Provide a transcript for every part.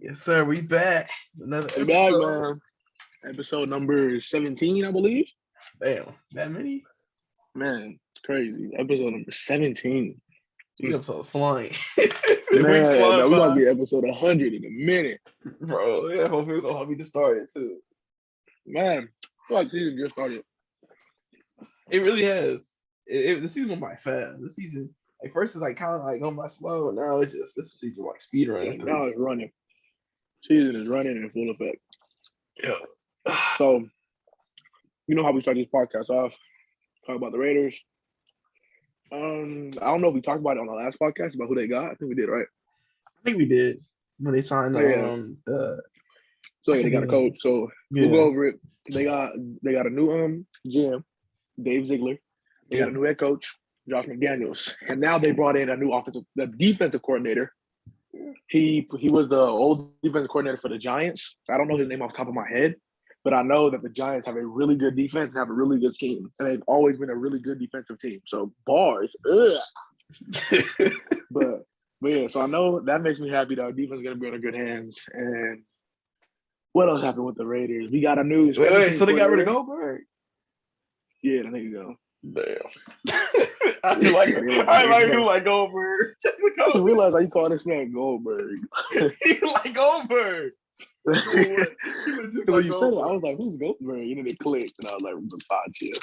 Yes, sir. We back. Another We back, episode. man. Episode number 17, I believe. Damn, that many? Man, crazy. Episode number 17. These episodes flying. The week's Man, flying we're going by. to be episode 100 in a minute. Bro, yeah, hopefully it's gonna help me to start it too. Man, I feel like the season just started. It really has. The season went by fast. The season, like first it's like kind of like going by slow, and now it's just this season like speed running. Now it's running. Season is running in full effect. Yeah. So, you know how we start this podcast off? Talk about the Raiders. I don't know if we talked about it on the last podcast about who they got. I think we did, right? I think we did when they signed So they got a coach. So we'll go over it. They got a new GM, Dave Ziegler. They got a new head coach, Josh McDaniels, and now they brought in a new defensive coordinator. He was the old defensive coordinator for the Giants. I don't know his name off the top of my head, but I know that the Giants have a really good defense and have a really good team, and they've always been a really good defensive team. So bars, but yeah. So I know that makes me happy that our defense is going to be in good hands. And what else happened with the Raiders? We got a new. Wait. So they got rid of Goldberg? Yeah, there you go. Damn. I like him like Goldberg. I didn't realize how you call this man Goldberg. He like Goldberg. When you said it, I was like, "Who's Goldberg?" And then it clicked, and I was like, "Versace."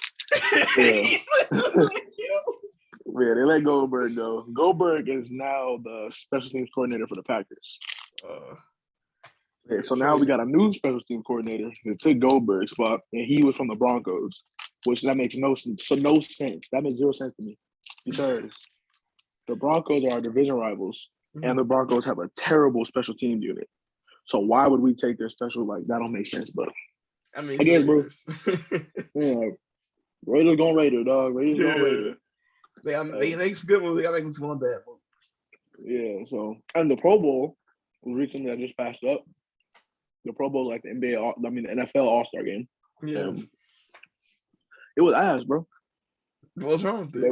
Yeah, they let Goldberg go. Goldberg is now the special teams coordinator for the Packers. So now we got a new special teams coordinator that took Goldberg's spot, and he was from the Broncos, which that makes no sense. That makes zero sense to me because the Broncos are our division rivals, and the Broncos have a terrible special team unit. So why would we take their special? Like that don't make sense, but I mean, I guess, bro. Yeah, Raiders going Raider, dog. Raiders going Raider. They make some good moves. They got to make some bad moves. Yeah. So and the Pro Bowl recently that just passed up. The Pro Bowl, like the NFL All-Star game. Yeah. It was ass, bro. What's wrong with it?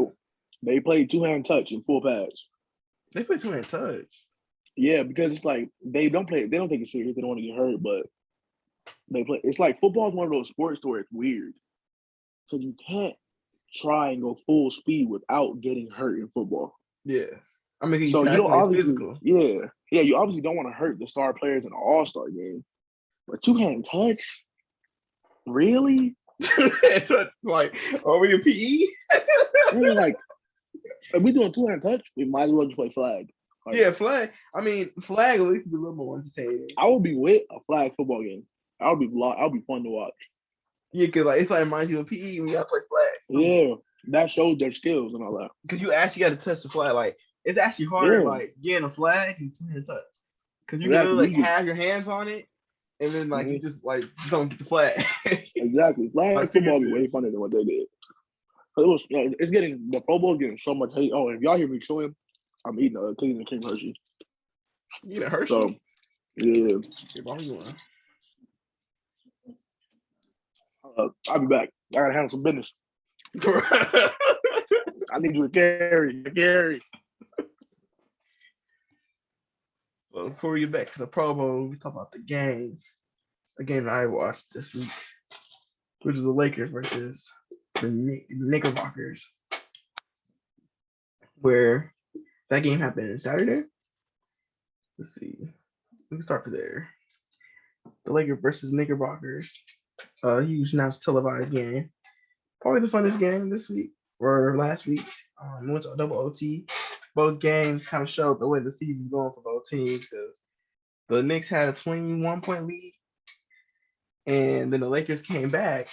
They played two-hand touch in full pads. They play two-hand touch. Yeah, because it's like they don't take it serious. They don't want to get hurt, but they play. It's like football is one of those sports where it's weird. Because you can't try and go full speed without getting hurt in football. Yeah. I mean, so you don't obviously physical. Yeah, you obviously don't want to hurt the star players in an All-Star game. But two-hand touch? Really? Touch, like, are we in PE? Like, if we doing two-hand touch, we might as well just play flag. Like, yeah, flag. I mean, flag at least be a little more entertaining. I would be with a flag football game. I'll be fun to watch. Yeah, because like, it's like reminds you of PE when you got to play flag. Yeah, that shows their skills and all that. Because you actually got to touch the flag. Like, it's actually harder, like, getting a flag and two-hand touch. Because you can like have your hands on it, and then like you just like don't get the flag. Exactly, flag football is way funnier than what they did. It's getting the Pro Bowl is getting so much hate. Oh, if y'all hear me chewing, I'm eating a cookies and cream Hershey. You eat a Hershey? So, yeah. I'll be back. I gotta handle some business. I need you to carry. So before we get back to the Pro Bowl, we talk about the game. A game that I watched this week, which is the Lakers versus the Knickerbockers, where that game happened Saturday. Let's see. We can start from there. The Lakers versus Knickerbockers. Huge now televised game. Probably the funnest game this week or last week. Went to a double OT. Both games kind of showed the way the season's going for both teams because the Knicks had a 21-point lead, and then the Lakers came back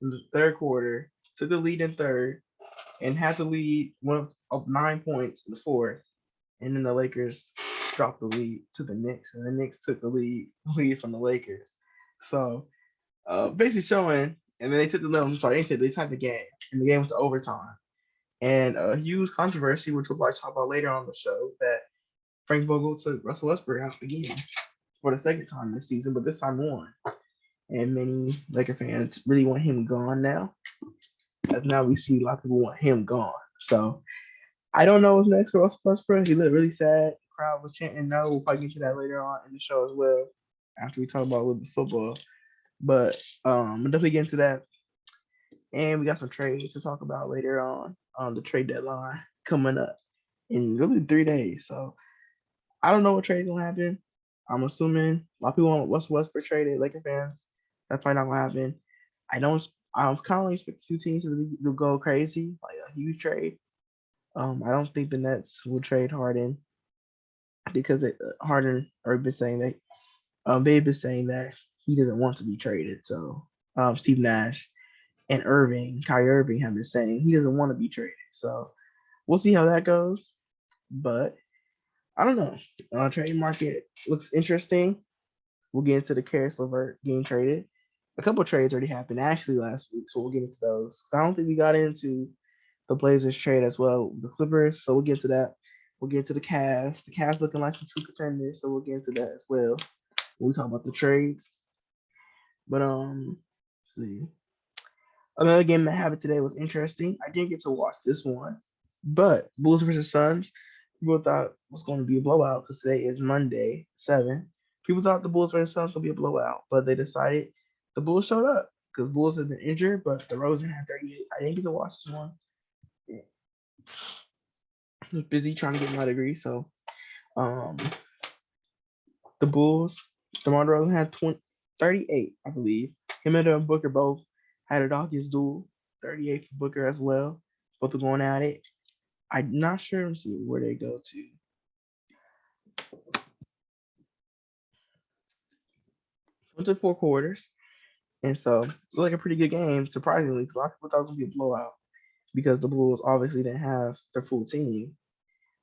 in the third quarter, took the lead in third, and had the lead one of 9 points in the fourth, and then the Lakers dropped the lead to the Knicks, and the Knicks took the lead from the Lakers. So basically showing, and then they took the lead. They tied the game, and the game was to overtime. And a huge controversy, which we'll probably talk about later on the show, that Frank Vogel took Russell Westbrook out again for the second time this season, but this time won. And many Laker fans really want him gone now. As now we see a lot of people want him gone. So I don't know what's next for Russell Westbrook. He looked really sad, crowd was chanting no. We'll probably get to that later on in the show as well after we talk about a little bit of football. But we'll definitely get into that. And we got some trades to talk about later on the trade deadline coming up in really 3 days. So I don't know what trade's gonna happen. I'm assuming a lot of people want Westbrook traded, Laker fans. That's probably not gonna happen. I'm kind of expect 2 teams to go crazy, like a huge trade. I don't think the Nets will trade Harden because Harden already been saying that they've been saying that he doesn't want to be traded. So Steve Nash and Kyrie Irving have been saying he doesn't want to be traded. So we'll see how that goes. But I don't know. Trade market looks interesting. We'll get into the Karis LeVert getting traded. A couple of trades already happened actually last week, so we'll get into those. I don't think we got into the Blazers trade as well, the Clippers. So we'll get to that. We'll get to the Cavs. The Cavs looking like some true contenders, so we'll get into that as well when we talk about the trades. But let's see. Another game that happened today was interesting. I didn't get to watch this one, but Bulls versus Suns. People thought it was going to be a blowout because today is Monday, 7. People thought the Bulls versus Suns would be a blowout, but they decided the Bulls showed up because Bulls had been injured, but DeRozan had 38. I didn't get to watch this one. I was busy trying to get my degree, so the Bulls, DeMar DeRozan had 38, I believe. Him and Booker both had a doggies duel, 38 for Booker as well. Both are going at it. I'm not sure. Let's see where they go to. Went to 4 quarters. And so it was like a pretty good game, surprisingly, because a lot of people thought it was going to be a blowout because the Bulls obviously didn't have their full team.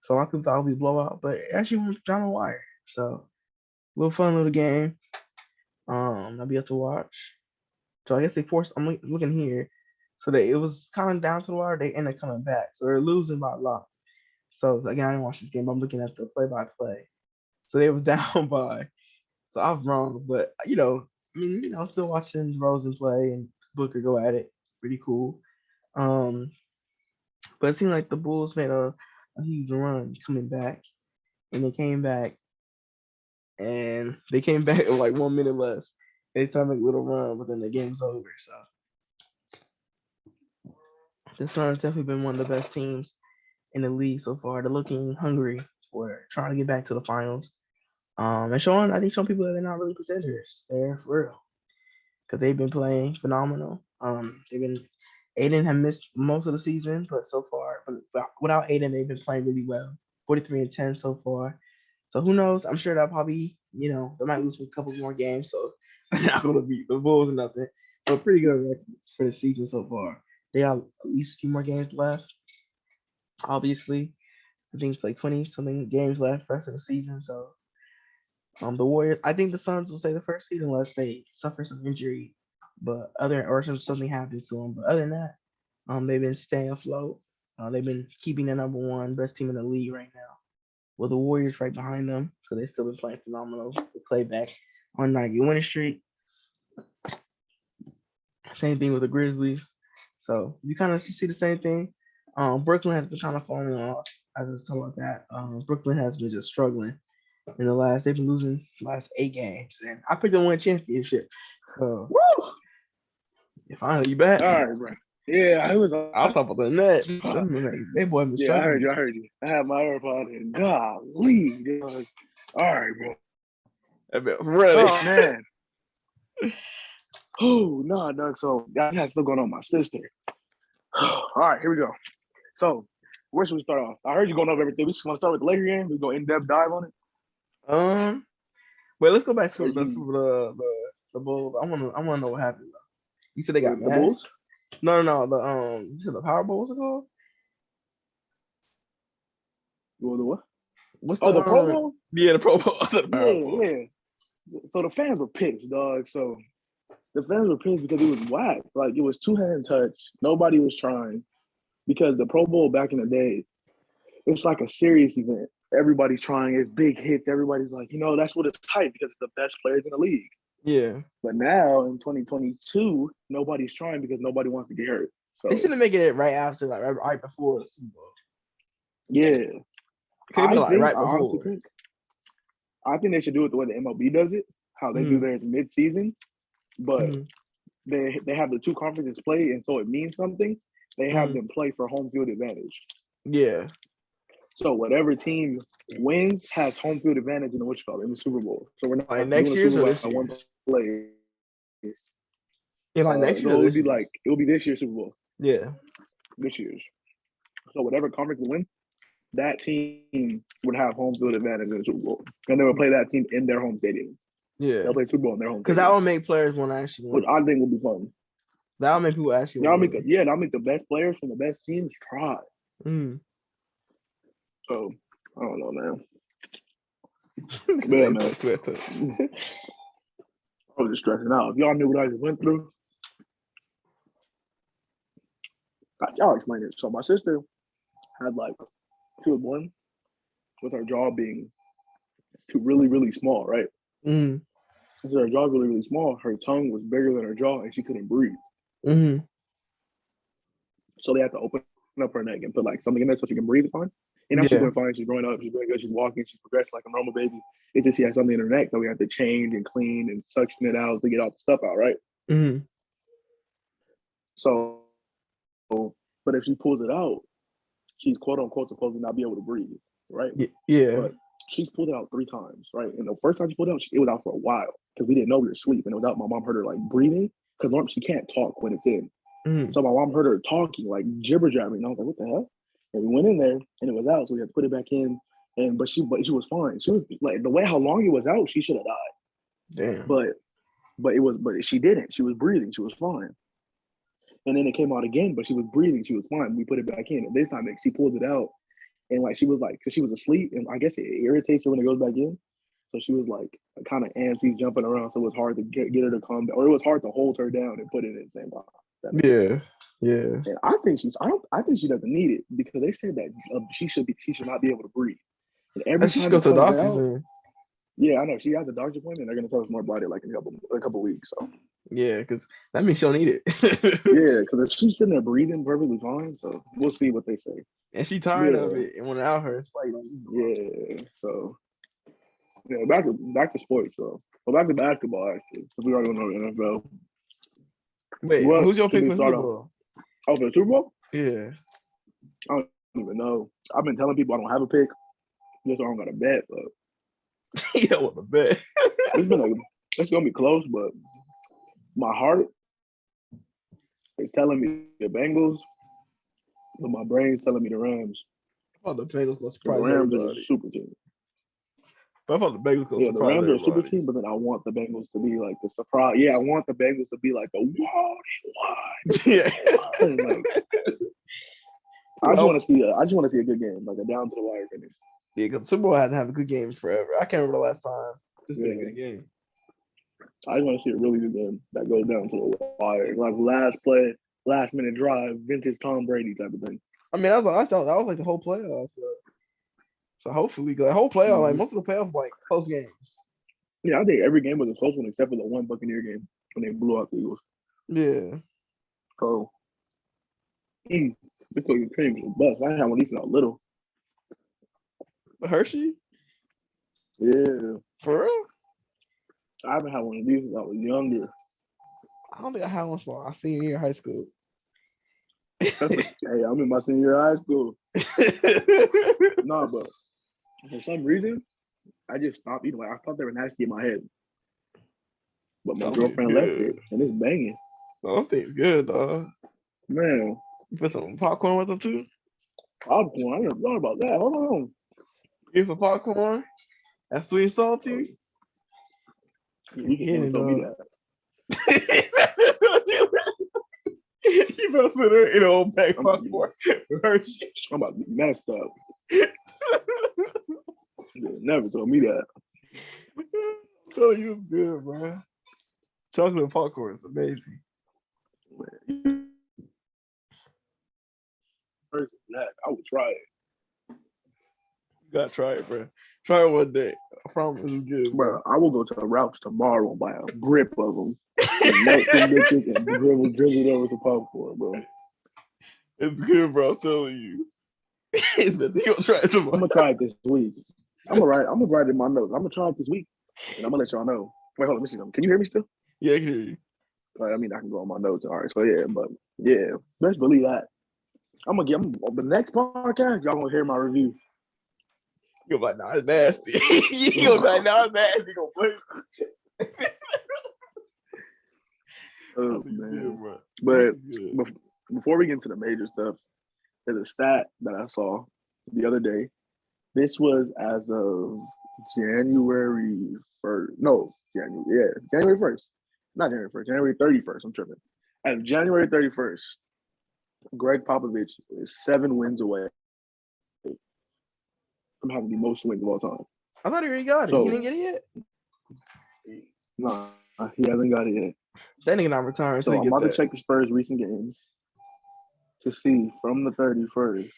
So a lot of people thought it would be a blowout, but it actually went down the wire. So a little fun little game. I'll be able to watch. So I guess they forced, I'm looking here. So it was kind of down to the wire. They ended up coming back. So they're losing by a lot. So again, I didn't watch this game. I'm looking at the play-by-play. So they was down by. So I was wrong, but still watching Rosen play and Booker go at it, pretty cool. But it seemed like the Bulls made a huge run coming back, and they came back with like 1 minute left. They started to make a little run, but then the game was over. So the Suns definitely been one of the best teams in the league so far. They're looking hungry for trying to get back to the finals. And I think showing people that they're not really pretenders. They're for real. Because they've been playing phenomenal. Aiden have missed most of the season, but so far, without Aiden, they've been playing really well. 43-10 so far. So who knows? I'm sure they'll probably, they might lose a couple more games. So they're not going to beat the Bulls or nothing. But pretty good record for the season so far. They have at least a few more games left. Obviously, I think it's like 20-something games left rest of the season. So the Warriors, I think the Suns will stay the first seed unless they suffer some injury, or something happens to them. But other than that, they've been staying afloat. They've been keeping the number 1 best team in the league right now, with the Warriors right behind them. So they've still been playing phenomenal. They play back on 9-game winning streak. Same thing with the Grizzlies. So you kind of see the same thing. Brooklyn has been kind of falling off. I was talking about that. Brooklyn has been just struggling. They've been losing the last 8 games, and I picked them to win a championship. So, woo! Finally, you back? All right, bro. Yeah, I was talking about the Nets. They boys been struggling. I heard you. I had my AirPod in. Golly, dog. All right, bro. That was really. Oh man. Oh no, dog. So I had stuff going on with my sister. All right, here we go. So where should we start off? I heard you going over everything. We just want to start with the Laker game. We go in-depth dive on it. Well, let's go back to the Bulls. I wanna know what happened. You said they got the Bulls? No. You said the Power Bulls are called? Well, the what? What's the Pro Bowl? Yeah, the Pro Bowl. Yeah. So the fans were pissed, dog. So the fans were pissed because it was whack. Like, it was 2-hand touch. Nobody was trying. Because the Pro Bowl back in the day, it's like a serious event. Everybody's trying. It's big hits. Everybody's like, that's what it's tight because it's the best players in the league. Yeah. But now in 2022, nobody's trying because nobody wants to get hurt. So they shouldn't make it right after, like right before the Super Bowl. Yeah. Could be like right I honestly before. think they should do it the way the MLB does it, how they do theirs mid-season, but they have the two conferences play, and so it means something. They have them play for home field advantage. Yeah. So whatever team wins has home field advantage in the Super Bowl. So we're not Like next year's or this year's? Play. Yeah, like next year. No, it would be this year's Super Bowl. Yeah. This year's. So whatever conference will win, that team would have home field advantage in the Super Bowl, and they would play that team in their home stadium. Yeah, they'll play Super Bowl in their home. Because that will make players want to actually win. Which I think will be fun. That'll make people actually. That'll make the best players from the best teams try. So I don't know, man. Man. I was just stressing out. If y'all knew what I just went through, y'all explain it. So my sister had she was born with her jaw being really, really small, right? So her jaw was really, really small. Her tongue was bigger than her jaw, and she couldn't breathe. So they had to open up her neck and put something in there so she can breathe fine. And now she's doing fine. She's growing up. She's doing good. She's walking. She's progressing like a normal baby. It's just she has something in her neck that we have to change and clean and suction it out to get all the stuff out, right? So, but if she pulls it out, she's quote unquote supposed to not be able to breathe, right? Yeah. But she's pulled it out 3 times, right? And the first time she pulled it out, it was out for a while because we didn't know we were asleep, and it was out. My mom heard her breathing because normally she can't talk when it's in. So my mom heard her talking, jibber jabbering. And I was like, what the hell? And we went in there and it was out, so we had to put it back in. But she was fine. She was the way how long it was out, she should have died. Damn. But she didn't. She was breathing. She was fine. And then it came out again, but she was breathing. She was fine. We put it back in. And this time she pulled it out, and she was because she was asleep, and I guess it irritates her when it goes back in. So she was kind of antsy, jumping around. So it was hard to get her to calm down, or it was hard to hold her down and put it in at the same time. Yeah. And I think she doesn't need it because they said that she should not be able to breathe. And every time she goes to the doctor. Yeah, I know. She has a doctor's appointment. They're gonna tell us more about it in a couple weeks. So yeah, because that means she'll need it. Yeah, because if she's sitting there breathing perfectly fine, so we'll see what they say. And she tired of it, and when it out her, it's yeah. So back to sports. So back to basketball actually, because we already know the NFL. Wait, who's your pick for Super Bowl? Oh, for the Super Bowl? Yeah. I don't even know. I've been telling people I don't have a pick. Just so I don't got a bet, but you don't want to bet. It's gonna be close, but my heart is telling me the Bengals, but my brain's telling me the Rams. I thought the Bengals will surprise the Rams everybody. are a super team. But I thought the Bengals will surprise the Rams everybody. are a super team, but then I want the Bengals to be the surprise. Yeah, I want the Bengals to be the whoa, yeah. I just want to see a good game, a down to the wire finish. Yeah, because Super Bowl had to have a good game forever. I can't remember the last time it's been a good game. I just want to see a really good game that goes down to the wire, last play, last minute drive, vintage Tom Brady type of thing. I mean, I thought that was the whole playoffs. So hopefully, the whole playoff, most of the playoffs, close games. Yeah, I think every game was a close one except for the one Buccaneer game when they blew out the Eagles. Yeah. So, because your team was bust. I had one even a little. Hershey? Yeah. For real? I haven't had one of these since I was younger. I don't think I had one for my senior year of high school. Hey, I'm in my senior year of high school. No, but for some reason, I just stopped eating. I thought they were nasty in my head. But my girlfriend left it, and it's banging. Oh, thing's good, dog. Man. You put some popcorn with them, too? Popcorn? I never thought about that. Hold on. Get some popcorn? That's sweet and salty? You can't tell me that. You better sit there in an old bag of popcorn. I'm about to be messed up. You never told me that. I'm telling you, it's good, bro. Chocolate popcorn is amazing. Man. I would try it. You gotta try it, bro. Try it one day. I promise it's good, bro. I will go to Ralph's tomorrow and buy a grip of them. And melt some bitches and drizzle it over some popcorn, bro. It's good, bro. I'm telling you. He gonna try it tomorrow. I'm gonna try it this week. I'm gonna write it in my notes. I'm gonna try it this week, and I'm gonna let y'all know. Wait, hold on, let me see something. Can you hear me still? Yeah, I can hear you. I mean, I can go on my notes. All right, so yeah, but yeah, best believe that. I'm gonna get the next podcast. Y'all gonna hear my review. You gonna be like, nah, it's nasty. You gonna be like, nah, it's nasty. You gonna play. Oh man! But before we get into the major stuff, there's a stat that I saw the other day. This was as of January 1st. No, January 1st. Not January 1st, January 31st. I'm tripping. As of January 31st, Greg Popovich is 7 wins away from having the most wins of all time. I thought he already got it. He didn't get it yet? Nah, he hasn't got it yet. That nigga not retiring. So I'm about to check the Spurs' recent games to see from the 31st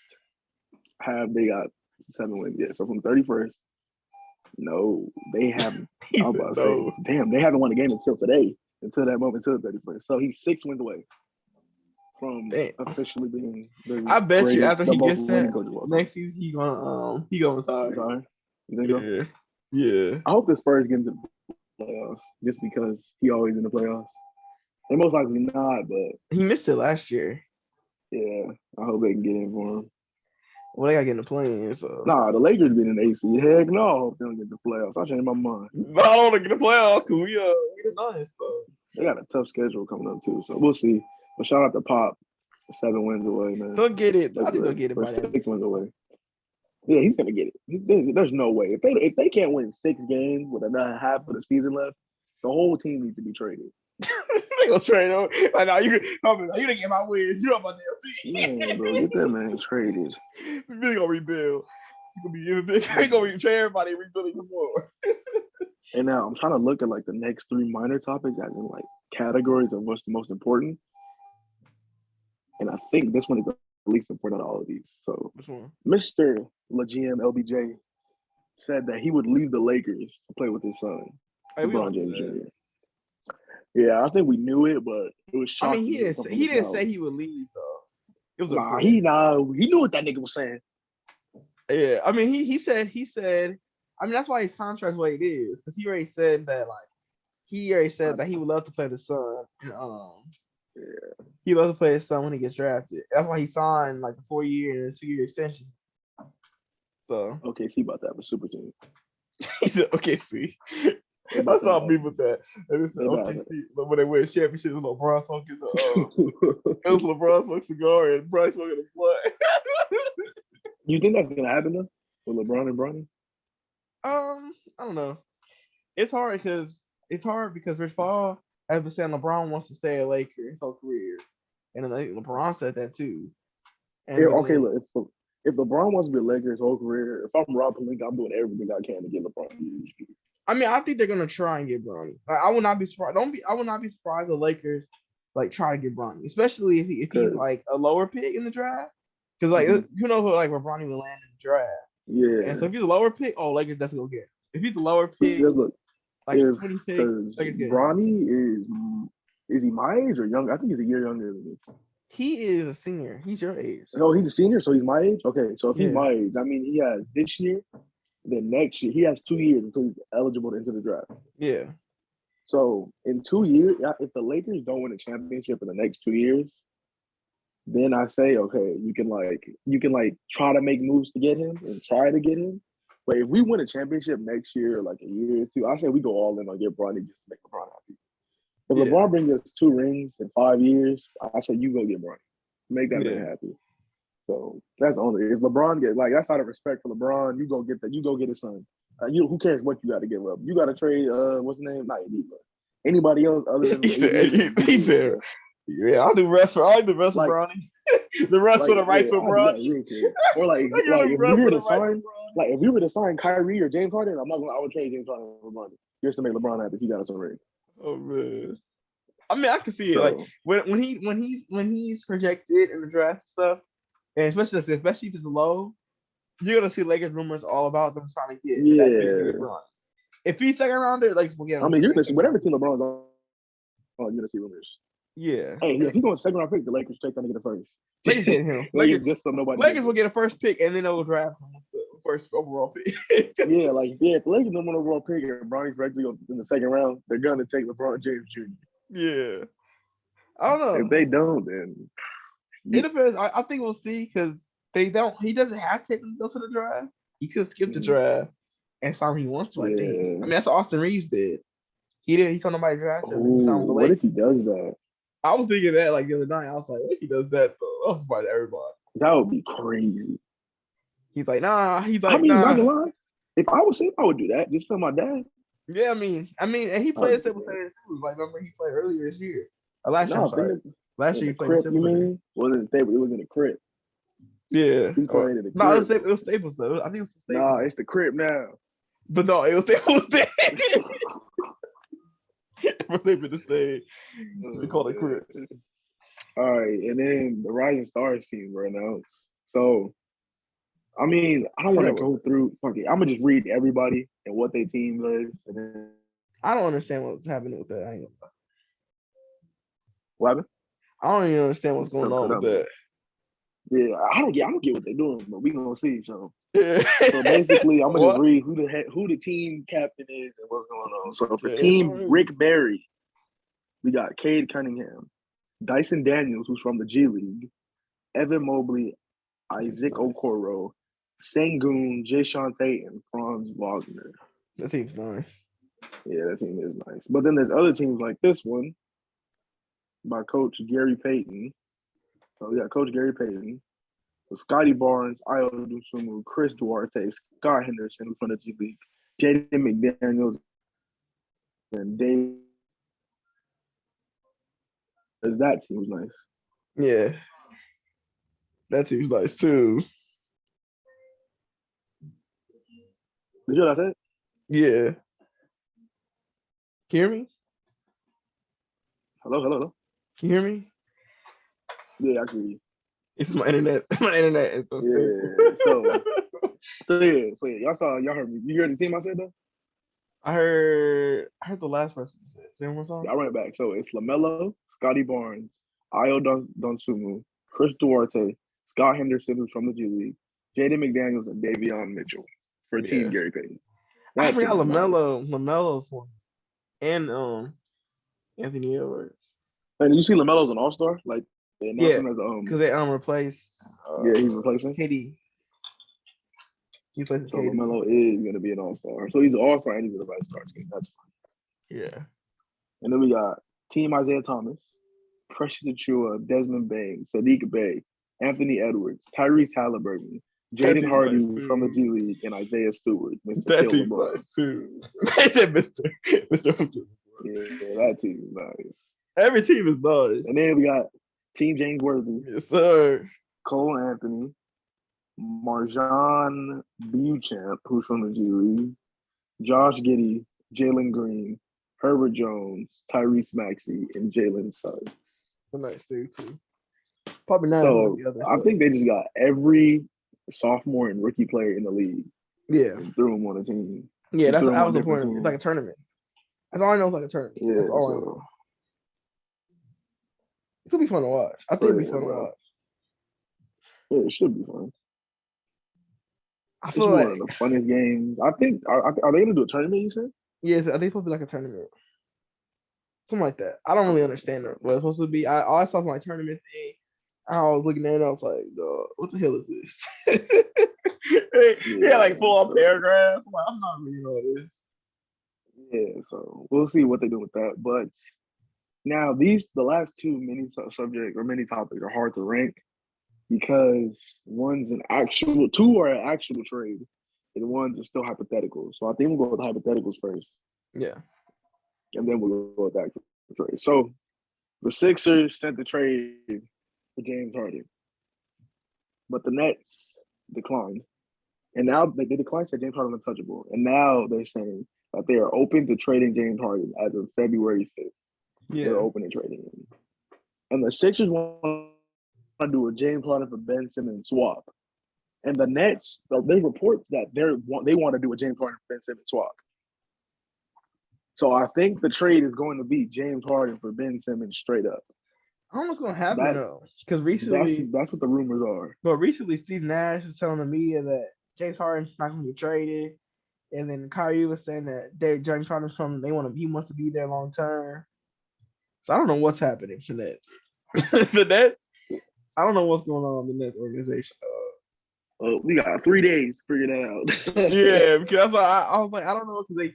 have they got 7 wins yet. So from 31st, no, they haven't. I was about to say, damn, they haven't won a game until today, until that moment, until the 31st. So he's 6 wins away from officially being the I bet you after he gets that next season, he gonna retire. You think so? Yeah. I hope the Spurs get into the playoffs just because he always in the playoffs. They most likely not, but he missed it last year. Yeah, I hope they can get in for him. Well, they gotta get in the play-in, so. Nah, the Lakers been in the AC. Heck no, I hope they don't get the playoffs. I changed my mind. I don't want to get the playoffs because we done, so. They got a tough schedule coming up too, so we'll see. But shout out to Pop, 7 wins away, man. They'll get it. I think they'll get it by then. 6 wins away. Yeah, he's gonna get it. There's no way if they can't win 6 games with another half of the season left, the whole team needs to be traded. They gonna trade him. Like, nah, you gonna get my wins. You on my damn team. Yeah, bro, get that man traded. We really gonna rebuild. He gonna be trade everybody and rebuilding some more. And now I'm trying to look at like the next 3 minor topics as in like categories of what's the most important. And I think this one is the least important out of all of these. So which one? Mr. LeGM LBJ said that he would leave the Lakers to play with his son, LeBron James Jr. Yeah, I think we knew it, but it was shocking. I mean, he didn't say he would leave though. It was he knew what that nigga was saying. Yeah, I mean, he said. I mean, that's why his contract's what it is, because he already said that that he would love to play the son. And, he loves to play his son when he gets drafted. That's why he signed like a 4-year and a 2-year extension. So OKC about to have a super team. He said OKC. I saw me with that. And it said OKC when they win championship. It was LeBron smoking it was LeBron smoking cigar and Bron smoking a blunt. You think that's gonna happen though with LeBron and Bronny? I don't know. It's hard because Rich Paul has been saying LeBron wants to stay a Laker his whole career, and then LeBron said that too. And look, if LeBron wants to be a Laker his whole career, if I'm Rob Pelinka, I'm doing everything I can to get LeBron. I mean, I think they're gonna try and get Bronny. Like, I would not be surprised. I would not be surprised the Lakers like try to get Bronny, especially if he's like a lower pick in the draft. Because like you know where Bronny will land in the draft. Yeah. And so if he's a lower pick, Lakers definitely will get him. If he's a lower pick, like 20 pick, Bronny is he my age or younger? I think he's a year younger than me. He is a senior. He's your age. No, he's a senior, so he's my age. Okay, so if he's my age, I mean he has this year, then next year he has 2 years until he's eligible to enter the draft. Yeah. So in 2 years, if the Lakers don't win a championship in the next 2 years, then I say, okay, you can try to make moves to get him and try to get him. But if we win a championship next year, like a year or two, I say we go all in on get Bronny just to make LeBron happy. If LeBron brings us 2 rings in 5 years, I say you go get Bronny. Make that man happy. So that's only if LeBron get that's out of respect for LeBron. You go get his son. Who cares what you got to give up? You got to trade what's his name? Not AD, but anybody else other than he said. Yeah, I'll do the rest for Bronny. The rest for the rights for Bronny. Or if we were to sign Kyrie or James Harden, I would trade James Harden for Bronny just to make LeBron happy. He got us a ring. Oh man. I mean, I can see it. Like when he's projected in the draft and stuff, and especially if it's low, you're gonna see Lakers rumors all about them trying to get LeBron. If he's second rounder, like I mean, you're gonna see whatever team LeBron's on, you're gonna see rumors. Yeah. Hey, if he going second round pick, the Lakers take that to get a first. Lakers get him. Lakers just so nobody. Lakers will get a first pick and then they'll draft him with the first overall pick. If the Lakers number one overall pick and Bronny's regularly in the second round, they're gonna take LeBron James Jr. Yeah. I don't know. If they don't, then it depends. I think we'll see because they don't. He doesn't have to go to the draft. He could skip the draft and sign when he wants to. Like, I mean, that's what Austin Reeves did. He did. He told nobody to draft him. What if he does that? I was thinking that like the other night. I was like, what if he does that though? I was surprised everybody. That would be crazy. He's like, nah. He's like, I mean, nah. not gonna lie. If I was him, I would do that. Just for my dad. Yeah, I mean, and he played Simple Center too. Like, remember he played earlier this year. Last year, I'm sorry. Last year he played Simple Center. Wasn't it? It was in the crib. Yeah. He played in the crib. No, it was Staples though. I think it was the Staples. Nah, it's the crib now. But no, it was Staples then. We're able to say we call it crib. All right, and then the Rising Stars team right now. So, I mean, I don't want to go through. Fuck it, I'm gonna just read everybody and what their team is, and then I don't understand what's happening with that. What happened? I don't even understand what's going on with that. Yeah, I don't get what they're doing, but we gonna see. So basically, I'm gonna just read who the team captain is and what's going on. So for team Rick Barry, we got Cade Cunningham, Dyson Daniels, who's from the G League, Evan Mobley, Isaac Okoro, Sengun, Jayshawn Tate, and Franz Wagner. That team's nice. Yeah, that team is nice. But then there's other teams like this one by Coach Gary Payton. So we got Coach Gary Payton, Scotty Barnes, Ayo Dosunmu, Chris Duarte, Scott Henderson from the G League, Jaden McDaniels, and Dave. That team's nice. Yeah. That team's nice too. Did you hear what I said? Yeah. Can you hear me? Hello. Can you hear me? Yeah, I can hear you. It's my internet. My internet is so stable. So y'all heard me. You heard the team I said though? I heard the last person say it. Say one more song. Yeah, I run it back. So it's LaMelo, Scotty Barnes, Ayo Dosunmu, Chris Duarte, Scott Henderson, who's from the G League, Jaden McDaniels, and Davion Mitchell for Team Gary Payton. I forgot LaMelo's one. And Anthony Edwards. And you see LaMelo's an all-star? Like they announced him as because they replaced he's replacing KD. He's replacing so KD. LaMelo is gonna be an all-star. So he's an all-star and he's gonna start team. That's fine. Yeah. And then we got Team Isaiah Thomas, Precious Achua, Desmond Bain, Sadiq Bey, Anthony Edwards, Tyrese Halliburton, Jaden Hardy from the G League, and Isaiah Stewart. That team's nice too. They said Mr. Yeah, that team is nice. Every team is nice. And then we got Team James Worthy. Yes, sir. Cole Anthony, Marjan Beauchamp, who's from the G League, Josh Giddey, Jalen Green, Herbert Jones, Tyrese Maxey, and Jalen Suggs. A nice dude too. Probably not. So I think they just got every sophomore and rookie player in the league. Yeah. And threw them on a team. Yeah, that was the point. It's like a tournament. That's all I know. It's like a tournament. Yeah, that's all I know. It'll be fun to watch. I think it'll be fun to watch. Yeah, it should be fun. I feel like one of the funniest games. I think are they going to do a tournament? You said? Yes, I think it's supposed to be like a tournament, something like that. I don't really understand what it's supposed to be. I saw my tournament thing. I was looking at it. I was like, "What the hell is this?" Yeah, like full on paragraphs. I'm like, I'm not reading all this. Yeah, so we'll see what they do with that. But now the last two mini subject or mini topics are hard to rank because two are an actual trade and one's are still hypothetical. So I think we'll go with hypotheticals first. Yeah. And then we'll go with the actual trade. So the Sixers sent the trade for James Harden. But the Nets declined. And now they declined, said James Harden untouchable. And now they're saying that they are open to trading James Harden as of February 5th. Yeah. They're open to trading him. And the Sixers want to do a James Harden for Ben Simmons swap. And the Nets, they report that they want to do a James Harden for Ben Simmons swap. So I think the trade is going to be James Harden for Ben Simmons straight up. I don't know what's gonna happen though, because recently that's what the rumors are. But recently, Steve Nash was telling the media that James Harden's not going to get traded, and then Kyrie was saying that James Harden's from he wants to be there long term. So I don't know what's happening to the Nets. The Nets, I don't know what's going on in the Nets organization. We got 3 days to figure that out. Yeah, because I was like, I don't know, because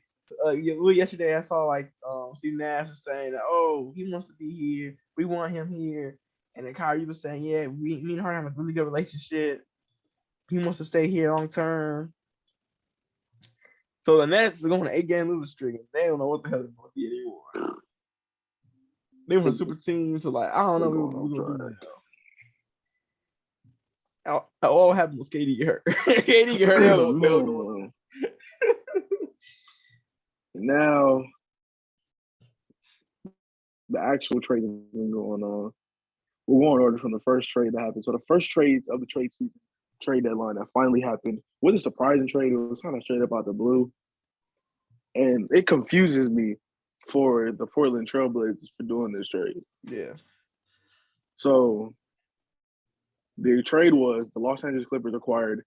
yesterday I saw like Steve Nash was saying that, oh, he wants to be here, we want him here, and then Kyrie was saying, yeah, me and Harden have a really good relationship. He wants to stay here long term. So the Nets are going to 8-game losing streak, and they don't know what the hell they're going to be anymore. They were a super team, so like I don't know what we're going to do now. All happened was KD get hurt. KD get hurt. They don't know going on. Now the actual trade is going on. We're going in order from the first trade that happened. So the first trade of the trade season, trade deadline that finally happened was a surprising trade. It was kind of straight up out the blue. And it confuses me for the Portland Trailblazers for doing this trade. Yeah. So the trade was the Los Angeles Clippers acquired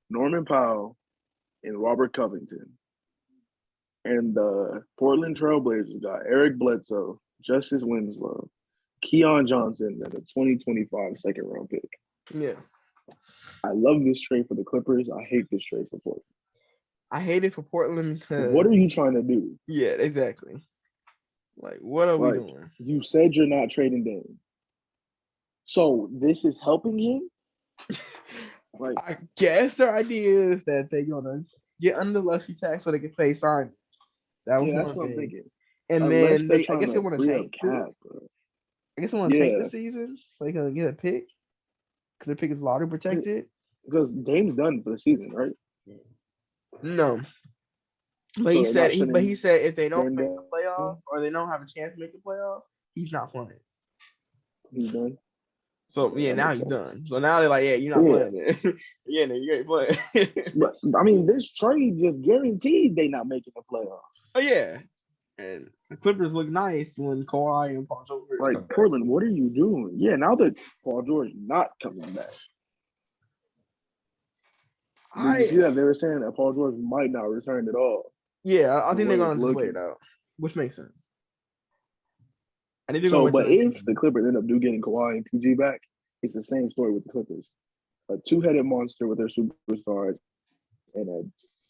Norman Powell and Robert Covington. And the Portland Trailblazers got Eric Bledsoe, Justice Winslow, Keon Johnson, and a 2025 second-round pick. Yeah. I love this trade for the Clippers. I hate this trade for Portland. I hate it for Portland because... What are you trying to do? Yeah, exactly. Like, what are we doing? You said you're not trading Dame. So this is helping him? Like, I guess their idea is that they're going to get under the luxury tax so they can pay signings. That was that's what I'm thinking. And unless then I guess they want to tank. Cap, I guess they want to tank the season so they can get a pick because their pick is lottery protected. Because Dame's done for the season, right? No. But he said if they don't make the playoffs or they don't have a chance to make the playoffs, he's not playing. He's done. So yeah, now he's done. So now they're like, yeah, you're not playing it. Yeah, no, you ain't playing. But I mean, this trade just guaranteed they not making the playoffs. Oh yeah. And the Clippers look nice when Kawhi and Paul George come back. Portland, what are you doing? Yeah, now that Paul George not coming back. Did you see that they were saying that Paul George might not return at all? Yeah, I think they're gonna just wait it out, which makes sense. But if the Clippers end up getting Kawhi and PG back, it's the same story with the Clippers. A two-headed monster with their superstars and a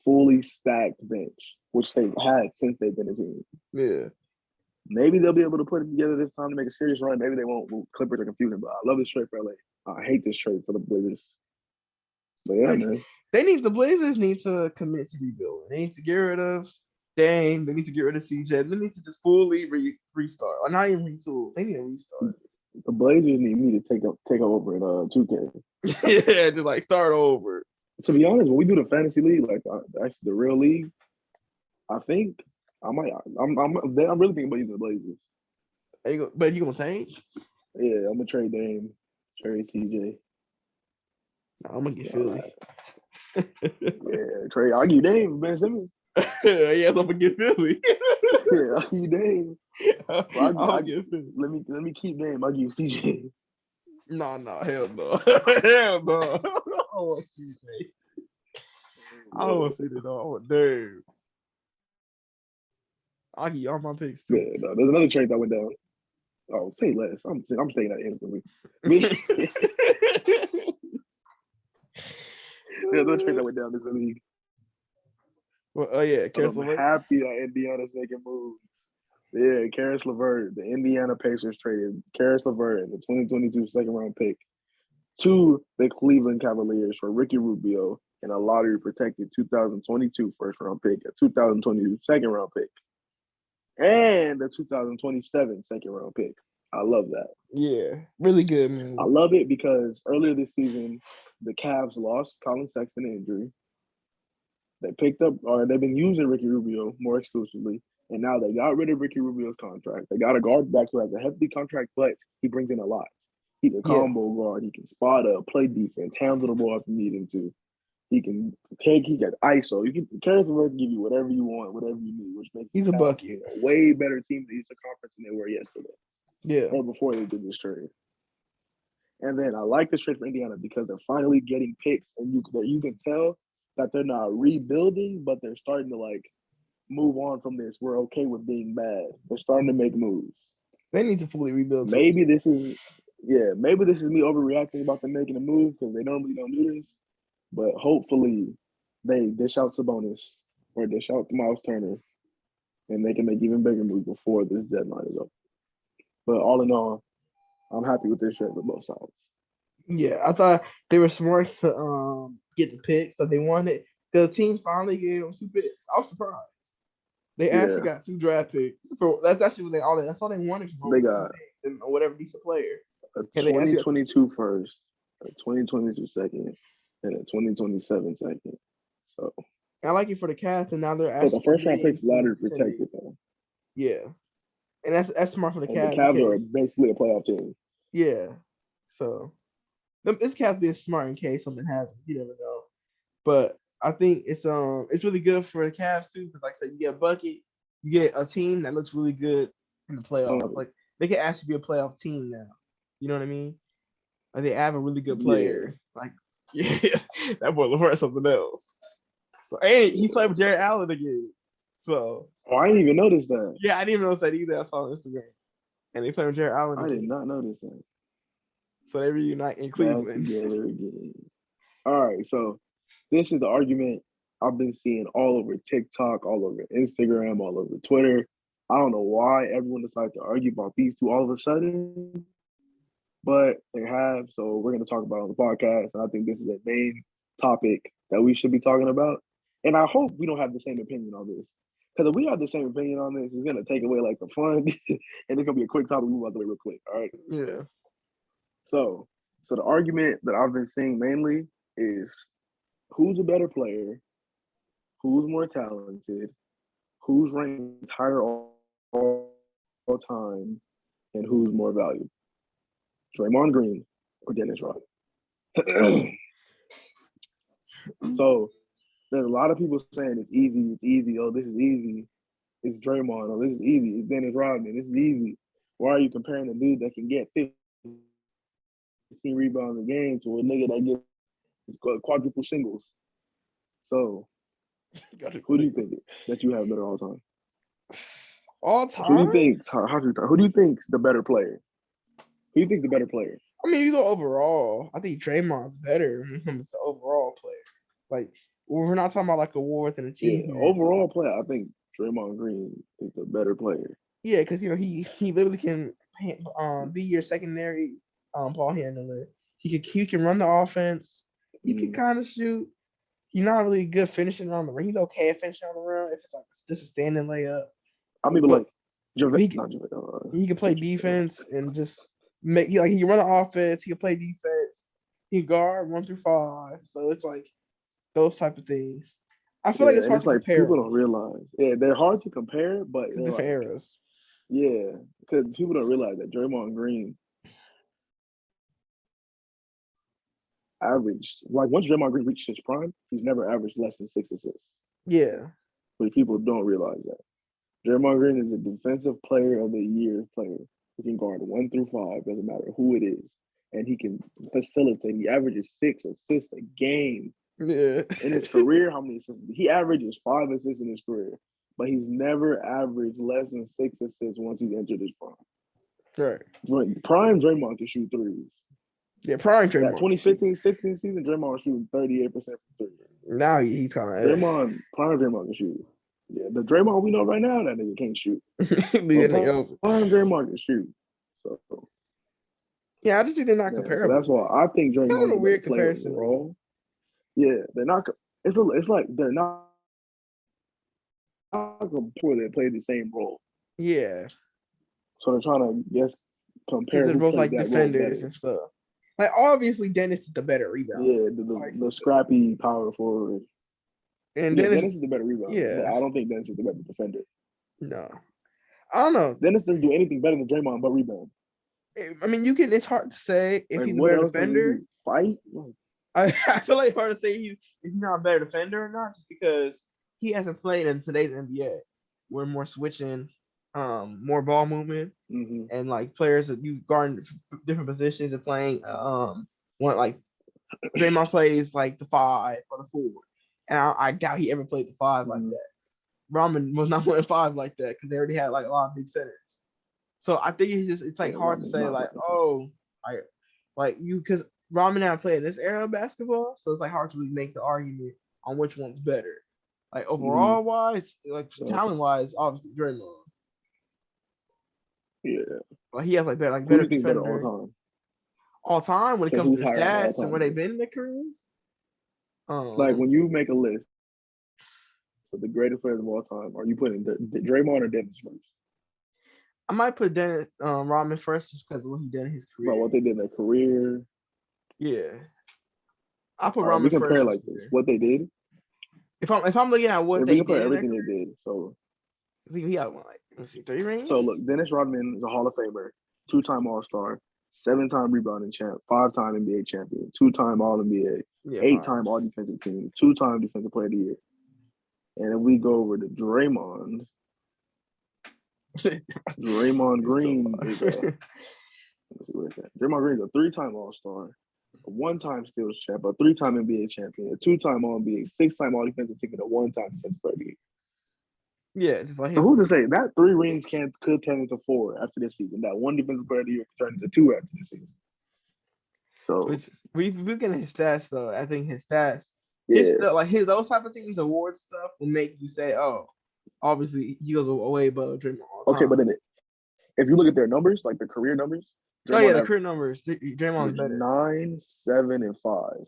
fully stacked bench, which they've had since they've been a team. Yeah. Maybe they'll be able to put it together this time to make a serious run. Maybe they won't. Clippers are confusing, but I love this trade for LA. I hate this trade for the Blazers. But yeah, man. The Blazers need to commit to rebuilding. They need to get rid of Dame. They need to get rid of CJ. They need to just fully restart. Or not even retool. They need to restart. The Blazers need me to take over in 2K. Yeah, just like start over. To be honest, when we do the fantasy league, like actually the real league, I think I'm really thinking about using the Blazers. But you gonna tank? Yeah, I'm gonna trade Dame, trade CJ. I'm gonna get Philly. Yeah, trade. I'll give you Dame, Ben Simmons. Yes, I'm gonna get Philly. Yeah, I'll give you Dame. I'll get Philly. Let me keep Dame. I'll give you CJ. No, hell no. Hell no. I don't want CJ. I don't want to see that. I want Dame. I'll give you all my picks too. Yeah, no, there's another trade that went down. Oh, say less. I'm saying that instantly. There's another trade that went down this league. Well, oh yeah, I'm happy that Indiana's making moves. Yeah, Karis LeVert, the Indiana Pacers traded Karis LeVert and the 2022 second-round pick to the Cleveland Cavaliers for Ricky Rubio and a lottery-protected 2022 first-round pick, a 2022 second-round pick, and a 2027 second-round pick. I love that. Yeah, really good, man. I love it because earlier this season, the Cavs lost Colin Sexton to injury. They've been using Ricky Rubio more exclusively, and now they got rid of Ricky Rubio's contract. They got a guard back who has a hefty contract, but he brings in a lot. He's a combo guard. He can spot up, play defense, handle the ball if you need him to. He can take. He got ISO. Karis LeVert can give you whatever you want, whatever you need, which makes he's a bucket. A way better team in the Eastern Conference than they were yesterday. Yeah. Or before they did this trade. And then I like this trade for Indiana because they're finally getting picks, and you can tell that they're not rebuilding, but they're starting to like move on from this. We're okay with being bad. They're starting to make moves. They need to fully rebuild. Maybe this is me overreacting about them making a move because they normally don't do this. But hopefully they dish out Sabonis or dish out Miles Turner, and they can make even bigger moves before this deadline is up. But all in all, I'm happy with this trade for both sides. Yeah, I thought they were smart to get the picks that they wanted. The team finally gave them 2 picks. I was surprised. They actually got 2 draft picks. That's actually what that's all they wanted from They got and whatever decent player. A 2022 first, a 2022 second, and a 2027 second. So I like it for the Cavs, and now they're actually. But the first round pick's lottery protected though. Yeah, and that's smart for the Cavs. The Cavs are basically a playoff team. Yeah, so this Cavs being smart in case something happens. You never know, but I think it's really good for the Cavs too because, like I said, you get a bucket, you get a team that looks really good in the playoffs. Like they can actually be a playoff team now. You know what I mean? Like they have a really good player. Yeah. Like that boy LeVert something else. So and he played with Jared Allen again. So I didn't even notice that. Yeah, I didn't even notice that either. I saw on Instagram, and they played with Jared Allen. I did not notice that. So they reunite in Cleveland. Together again. All right, so this is the argument I've been seeing all over TikTok, all over Instagram, all over Twitter. I don't know why everyone decided to argue about these two all of a sudden, but they have. So we're going to talk about it on the podcast. And I think this is a main topic that we should be talking about. And I hope we don't have the same opinion on this. Because if we have the same opinion on this, it's going to take away like the fun. And it's going to be a quick topic. We move out the way real quick. All right. Yeah. So the argument that I've been seeing mainly is who's a better player, who's more talented, who's ranked higher all time, and who's more valuable. Draymond Green or Dennis Rodman. So there's a lot of people saying it's easy. Oh, this is easy. It's Draymond. Oh, this is easy. It's Dennis Rodman. This is easy. Why are you comparing a dude that can get 15 rebounds a game to a nigga that gets quadruple singles? So who do you think that you have better all time? All time? Who do you think's the better player? Who do you think's the better player? I mean, you go overall. I think Draymond's better when it comes to overall player. Like, we're not talking about like awards and achievements. Yeah, overall player, I think Draymond Green is the better player. Yeah, because he literally can be your secondary ball handler. He can run the offense. He can kind of shoot. He's not really good finishing around the rim. He's okay at finishing on the rim if it's like just a standing layup. I mean, but like he can play defense and just he can run the offense. He can play defense. He can guard 1 through 5. So it's like those type of things. I feel like it's hard to compare. People don't realize. Yeah, they're hard to compare, but different eras. Yeah, because people don't realize that Draymond Green averaged, like once Draymond Green reached his prime, he's never averaged less than 6 assists. Yeah. But people don't realize that. Draymond Green is a defensive player of the year player who can guard 1 through 5, doesn't matter who it is. And he can facilitate. He averages 6 assists a game. Yeah. In his career, how many assists? He averages 5 assists in his career, but he's never averaged less than 6 assists once he's entered his prime. Right. Prime Draymond can shoot threes. Yeah, prime Draymond. That 2015-16 season, Draymond was shooting 38% from three. Now he's kind of prime Draymond can shoot. Yeah, the Draymond we know right now, that nigga can't shoot. Prime Draymond can shoot. So yeah, I just think they're not comparable. So that's why I think Draymond kind of a weird comparison. Role. Yeah, they're not. It's like they're not before they play the same role. Yeah. So they're trying to compare. They're both like defenders and stuff. Like obviously, Dennis is the better rebounder. Yeah, the scrappy power forward. And Dennis is the better rebounder. Yeah, I don't think Dennis is the better defender. No, I don't know. Dennis doesn't do anything better than Draymond but rebound. I mean, you can. It's hard to say if he's a better defender. Fight. I feel like it's hard to say he's not a better defender or not, just because he hasn't played in today's NBA. We're more switching. more ball movement, Mm-hmm. and like players that you guard in different positions and playing one like Draymond plays like the 5 or the 4, and I doubt he ever played the 5 like that. Rodman was not playing 5 like that because they already had like a lot of big centers. So I think it's like hard to say like, oh, like you, because Rodman and I played this era of basketball, so it's like hard to really make the argument on which one's better. Like overall wise, like talent wise, obviously Draymond. Yeah. Like he has like better Who do you think defender better all time? all time when it So comes to who's their higher all stats and time? where they've been in their careers. Like when you make a list of the greatest players of all time, are you putting the Draymond or Dennis first? I might put Dennis Rodman first just because of what he did in his career. About what they did in their career. Yeah. I'll put Rodman first. We compare like this. What they did. If I'm looking at what they did, everything they did. So I think he had one, like, let's see, 3 rings. So look, Dennis Rodman is a Hall of Famer, 2-time All-Star, 7-time rebounding champ, 5-time NBA champion, 2-time All-NBA, 8-time All-Defensive Team, 2-time Defensive Player of the Year. And if we go over to Draymond, Draymond Green is Draymond Green is a 3-time All-Star, a 1-time Steals champ, a 3-time NBA champion, a 2-time All-NBA, 6-time All-Defensive Team, and a 1-time Defensive Player of the Year. Yeah, just like so who's to say that 3 rings could turn into 4 after this season? That 1 Defensive Player of the Year could turn into 2 after this season. So we look at his stats though. I think his stats, his stuff, those type of things, award stuff will make you say, oh, obviously he goes away above Draymond all time. Okay, but then if you look at their numbers, like the career numbers, Draymond the career numbers, Draymond's better. 9, 7, and 5.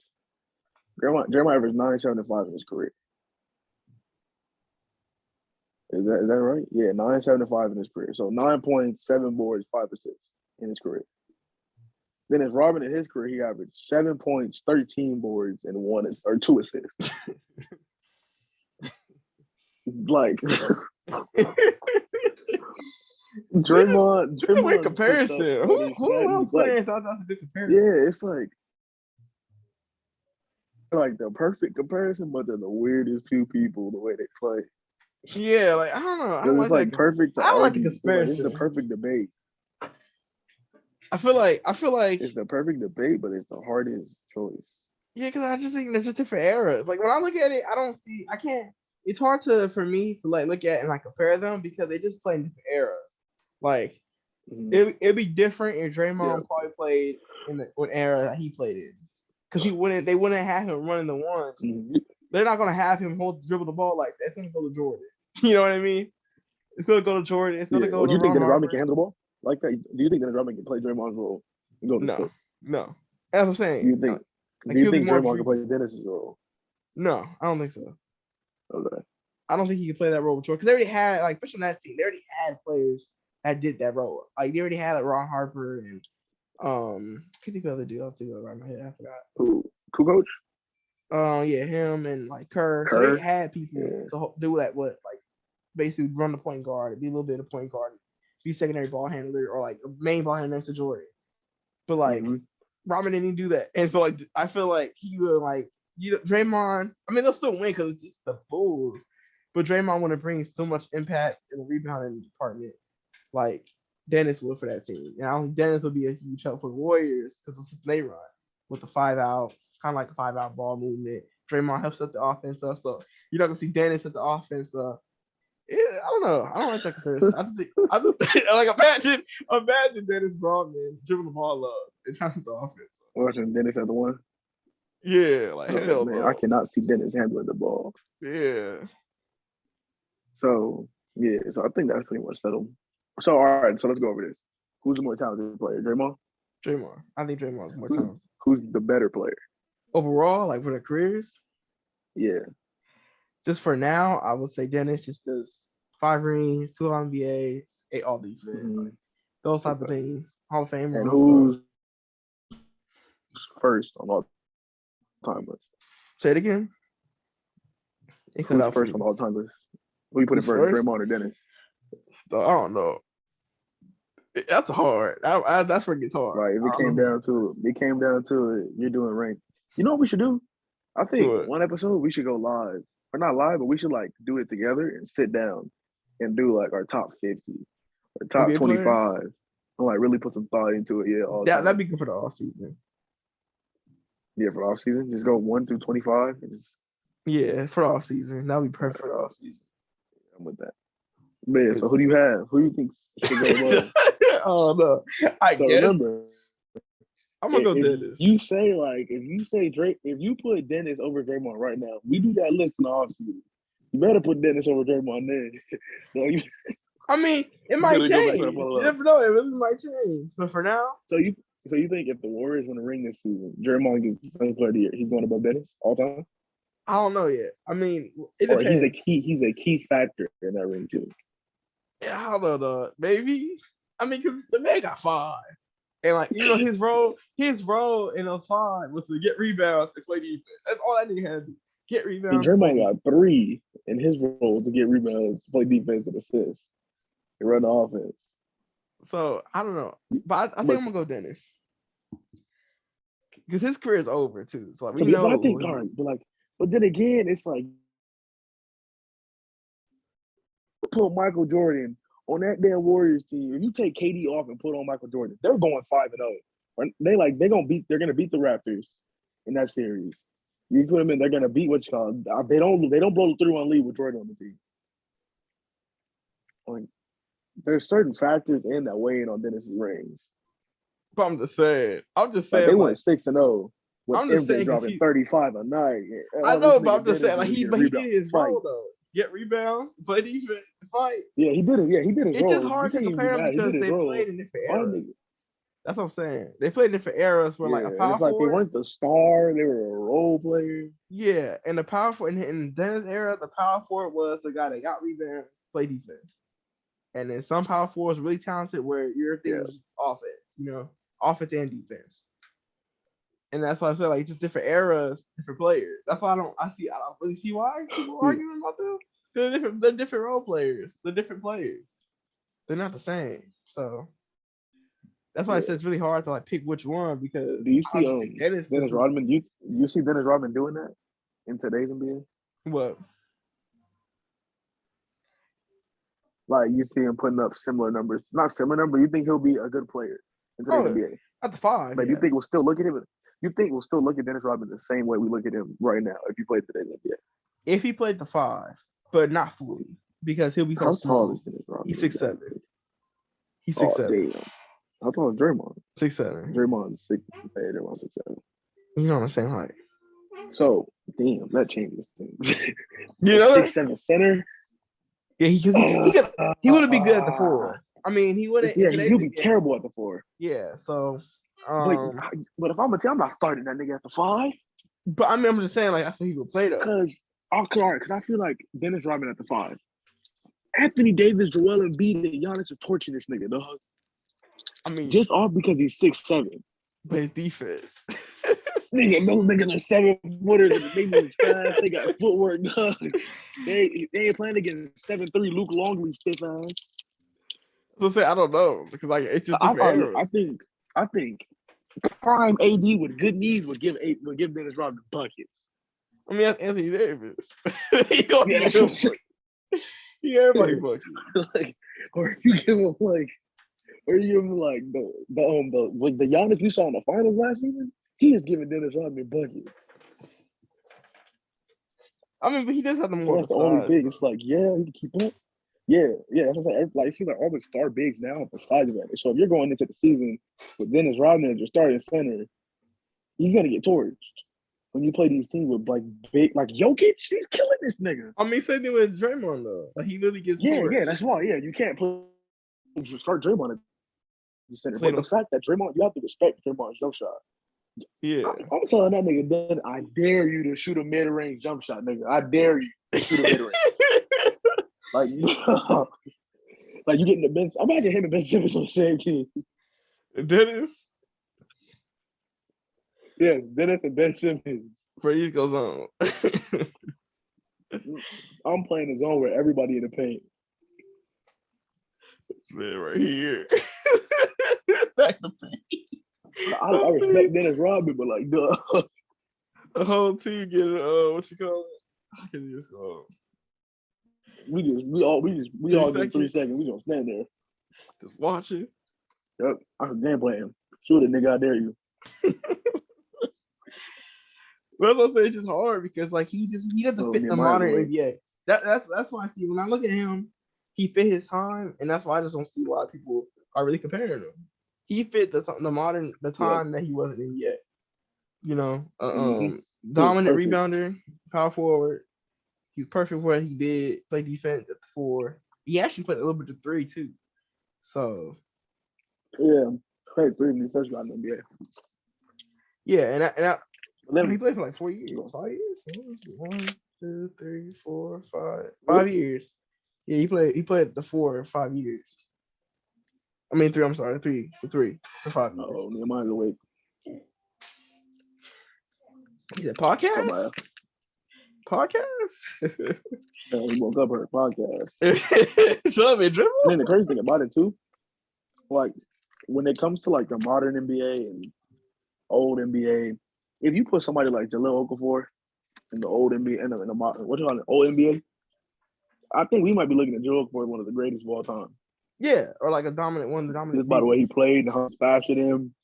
Draymond averaged 9, 7, and 5 in his career. Is that right? Yeah, 9, 7, and 5 in his career. So 9 points, 7 boards, 5 assists in his career. Then as Robin in his career, he averaged 7 points, 13 boards, and 2 assists. Like Draymond. It's a weird comparison. Who else players thought that's a good comparison? Yeah, it's like the perfect comparison, but they're the weirdest few people the way they play. Yeah, like I don't know. I don't it's like perfect. I don't like the comparison. It's the perfect debate. I feel like it's the perfect debate, but it's the hardest choice. Yeah, because I just think they're just different eras. Like when I look at it, I can't. It's hard for me to like look at and like compare them because they just play in different eras. Like it'd be different if Draymond probably played in the era that he played in, because they wouldn't have him running the one. Mm-hmm. They're not gonna have him dribble the ball like that. It's gonna go to Jordan. You know what I mean? It's gonna go to Jordan. It's gonna go to. Do you think Dennis Rodman can handle the ball like that? Do you think Dennis Rodman can play Draymond's role? No. That's what I'm saying. Do you think Draymond can play Dennis's role? No, I don't think so. Okay. I don't think he can play that role with Jordan because they already had, like, especially on that team, they already had players that did that role. Like they already had like Ron Harper and I can't think of other dude. I'll think of it right in my head. I forgot. Who coach? Yeah, him and like Kerr. So they had people to do that. Like basically run the point guard, be a little bit of point guard, be secondary ball handler or like a main ball handler next to Jordan. But like Rodman didn't do that, and so like I feel like he would like Draymond. I mean, they'll still win because it's just the Bulls, but Draymond would bring so much impact in the rebounding department, like Dennis would for that team. And I don't think Dennis will be a huge help for the Warriors because of they run with the 5-out, kind of like a 5-out ball movement. Draymond helps set the offense up, so you're not gonna see Dennis at the offense. Yeah, I don't know. I don't like that comparison. I just like imagine Dennis Rodman dribbling the ball up and trying to set the offense up. Watching Dennis at the one. Yeah, like hell, man, bro. I cannot see Dennis handling the ball. Yeah. So I think that's pretty much settled. So all right, so let's go over this. Who's the more talented player, Draymond? Draymond. I think Draymond's more talented. Who's the better player overall, like for their careers? Yeah. Just for now, I would say Dennis just does 5 rings, 2 NBAs, 8 all defense, like those type of things. Hall of Fame. And who's first on all time list? Say it again. Who's first on all time list? Who you put in first, Draymond or Dennis? I don't know. That's hard. That's where it gets hard. Right. If it came down to it, you're doing rank. You know what we should do? I think one episode we should go live. Or not live, but we should like do it together and sit down and do like our top 50. Top NBA 25. player? I'm like really put some thought into it. Yeah, all That'd be good for the off season. Yeah, for off season, just go 1 through 25. Yeah, for the off season, that'd be perfect for the off season. I'm with that. Man, so who do you have? Who do you think should go above? Oh no, I So guess remember, I'm gonna go Dennis. if you say Drake, if you put Dennis over Draymond right now, we do that list in the offseason. You better put Dennis over Draymond then. I mean, it might gotta go back change. and follow You up. never know. It really might change. But for now, So you think if the Warriors win a ring this season, Draymond gets Defensive Player of the Year, he's going above Dennis all time? I don't know yet. I mean, it Or depends. he's a key factor in that ring too. Yeah, I don't know. Maybe. I mean, because the man got 5. And like, you know, his role in those 5 was to get rebounds and play defense. That's all that nigga had to do. Get rebounds. And Draymond got 3 in his role to get rebounds, play defense, and assists, and run the offense. So I don't know, but I think I'm gonna go Dennis because his career is over too. So like, we know. But I think, all right, but then again, it's like put Michael Jordan on that damn Warriors team. If you take KD off and put on Michael Jordan, they're going 5-0. They're gonna beat the Raptors in that series. You put them in, they're gonna beat what you call. They don't blow the 3-1 lead with Jordan on the team. Like, there's certain factors in that weigh in on Dennis's rings. But I'm just saying. Like, they went 6-0 with I'm just MJ saying dropping 35 a night. I know, but I'm just saying, like he did his fight. role though. Get rebounds, play defense, fight. Yeah, he did it. Yeah, he did his role. It's just hard to compare them because they played in different eras. That's what I'm saying. They played in different eras where like a power forward. They weren't the star, they were a role player. Yeah, and the power forward in Dennis' era, the power forward was the guy that got rebounds, play defense. And then some power forwards really talented where your thing was offense, offense and defense. And that's why I said like just different eras, different players. That's why I don't really see why people arguing about them. They're different role players. They're different players. They're not the same. So that's why I said it's really hard to like pick which one because do you see Dennis Rodman? You see Dennis Rodman doing that in today's NBA? What? Like you see him putting up similar numbers, not similar numbers. You think he'll be a good player in today's NBA? At the 5. But you think we'll still look at him? You think we'll still look at Dennis Rodman the same way we look at him right now if he played today's NBA? If he played the 5, but not fully, because he'll be so small. Tall is Dennis Rodman? He's 6'7". He's 6'7". Damn. How tall is Draymond? 6'7". Draymond's 6'7". Draymond's 6'7". You know what I'm saying? Height. So damn, that changes things. 6'7" center. Yeah, he wouldn't be good at the 4. I mean, he wouldn't. Yeah, he'll be terrible at the 4. Yeah, so. But if I'm gonna tell, I'm not starting that nigga at the 5. But I mean, I'm just saying, like that's what he would play though. Because I feel like Dennis Rodman at the 5. Anthony Davis, Joel Embiid, and Giannis are torching this nigga, dog. I mean, just off because he's 6'7". But his defense. Nigga, those niggas are 7-footers and they move fast. They got footwork, dog. They ain't playing against 7'3" Luke Longley stiff ass. So say I don't know because like it's just different. I think prime AD with good knees would give Dennis Rodman buckets. I mean that's Anthony Davis. He gonna give him everybody buckets. Or you give him the Giannis we saw in the finals last season. He is giving Dennis Rodman buckets. I mean, but he does have the more. That's the only thing. It's like, yeah, he can keep up. Yeah. That's what I'm saying. Like, see, like all the star bigs now besides that. So if you're going into the season with Dennis Rodman as your starting center, he's gonna get torched. When you play these teams with like big, like Jokic, he's killing this nigga. I mean, same thing with Draymond though. Like he really gets torched. Yeah, that's why. Yeah, you can't start Draymond at the center. But the fact that Draymond, you have to respect Draymond's jump shot. Yeah, I'm telling that nigga, then I dare you to shoot a mid-range jump shot, nigga. I dare you to shoot a mid-range. Like you getting the bench. Imagine him and Ben Simmons on the same team. Dennis. Yeah, Dennis and Ben Simmons. Praise goes on. I'm playing a zone with everybody in the paint. This man right here. Back the paint. I respect Dennis Rodman, but like, duh. The whole team get what you call it? I can just go. We all get 3 seconds. We gonna stand there. Just watching. Yep, I'm game playing. Shoot it, nigga. I dare you. But that's what it's just hard because like he doesn't fit the modern NBA. That's why I see when I look at him, he fit his time, and that's why I just don't see why people are really comparing him. He fit the time that he wasn't in yet. You know, dominant rebounder, power forward. He's perfect for what he did. Play defense at the 4. He actually played a little bit of 3 too. So yeah, played 3 when he first got in the NBA. Yeah, and he played for like 4 years, 5 years. 1, 2, 3, 4, 5, 5 years. Yeah, he played the 4 or 5 years. I mean 3. I'm sorry, 3 for 5 years. Oh, Nehemiah's awake. He said podcast. Podcast. He woke up her podcast. Shut up and dribble. I mean, the crazy thing about it too, like when it comes to like the modern NBA and old NBA, if you put somebody like Jahlil Okafor in the old NBA and in the modern, what you call it, old NBA, I think we might be looking at Jahlil Okafor as one of the greatest of all time. Yeah, or like a dominant one, the dominant. Just by the way he played and how fast at him.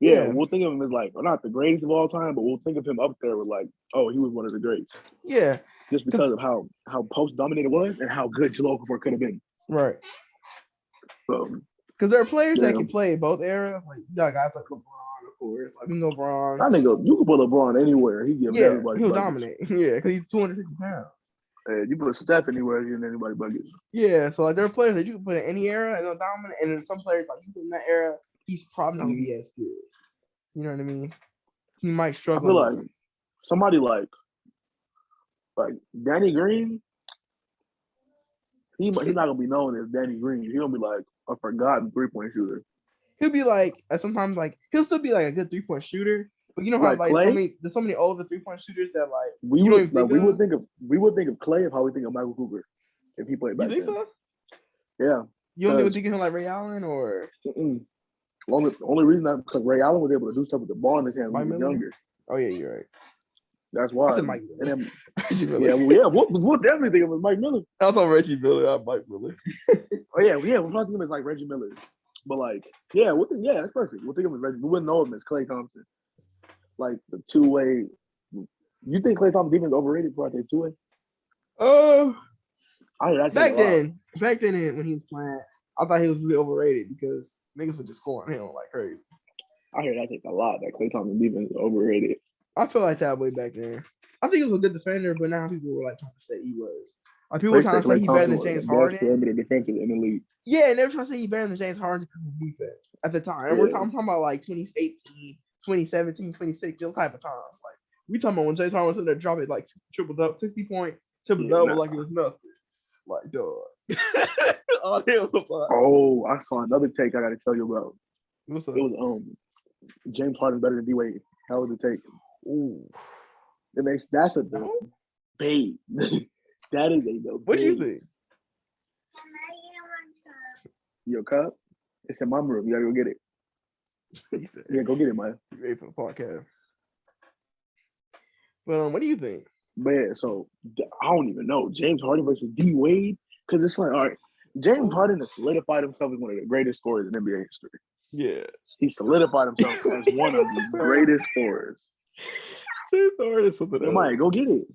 Yeah, we'll think of him as like, well, not the greatest of all time, but we'll think of him up there with like, oh, he was one of the greats. Yeah. Just because of how post dominant it was and how good Jahlil Okafor could have been. Right. So, because there are players that can play both eras. Like you got guys like LeBron, of course. Like LeBron. I think you can put LeBron anywhere. He gives everybody. He'll dominate. Yeah, because he's 250 pounds. You put Steph anywhere, he's getting anybody buckets. Yeah, so like there are players that you can put in any era and they'll dominate, and then some players like you put in that era, he's probably not gonna be as good. You know what I mean? He might struggle. I feel like somebody like Danny Green, he's not gonna be known as Danny Green. He's gonna be like a forgotten 3-point shooter. He'll be like sometimes like he'll still be like a good 3-point shooter, but you know how like there's so many older 3-point shooters that like we would think of Clay of how we think of Michael Cooper if he played back then. You think so? Yeah. You don't even think of him like Ray Allen or? Only reason that because Ray Allen was able to do stuff with the ball in his hand when he was younger. Oh yeah, you're right. That's why. I said Mike Miller. And then, we'll definitely think of him as Mike Miller. I thought Reggie Miller, not Mike Miller. we'll probably think of him as like Reggie Miller. But like, that's perfect. We'll think of him as Reggie. We wouldn't know him as Klay Thompson. Like the 2-way. You think Klay Thompson defense overrated before I say 2-way? Back then when he was playing, I thought he was really overrated because niggas were just scoring him like crazy. I hear that take a lot. That Klay Thompson defense is overrated. I feel like that way back then. I think he was a good defender, but now people were like trying to say he was. Like people were trying to say he's better than James Harden. Perimeter defensive in the league. Yeah, and they were trying to say he's better than James Harden because of his defense at the time. And we're talking about like 2018, 2017, 2016, those type of times. Like we talking about when James Harden was in there dropping like 60 point triple double like it was nothing. Like dog. Oh, I saw another take I got to tell you about. What's up? It was James Harden better than D-Wade. How was the take? Ooh. That's a debate. That is a debate. What do you think? Your cup? It's in my room. You gotta go get it. Yeah, go get it, man. You ready for the podcast? Well, what do you think? Man, so I don't even know. James Harden versus D-Wade? Because it's like, all right, James Harden has solidified himself as one of the greatest scorers in NBA history. Yeah. He solidified himself as one of the greatest scorers. James Harden is something else. Might go get it.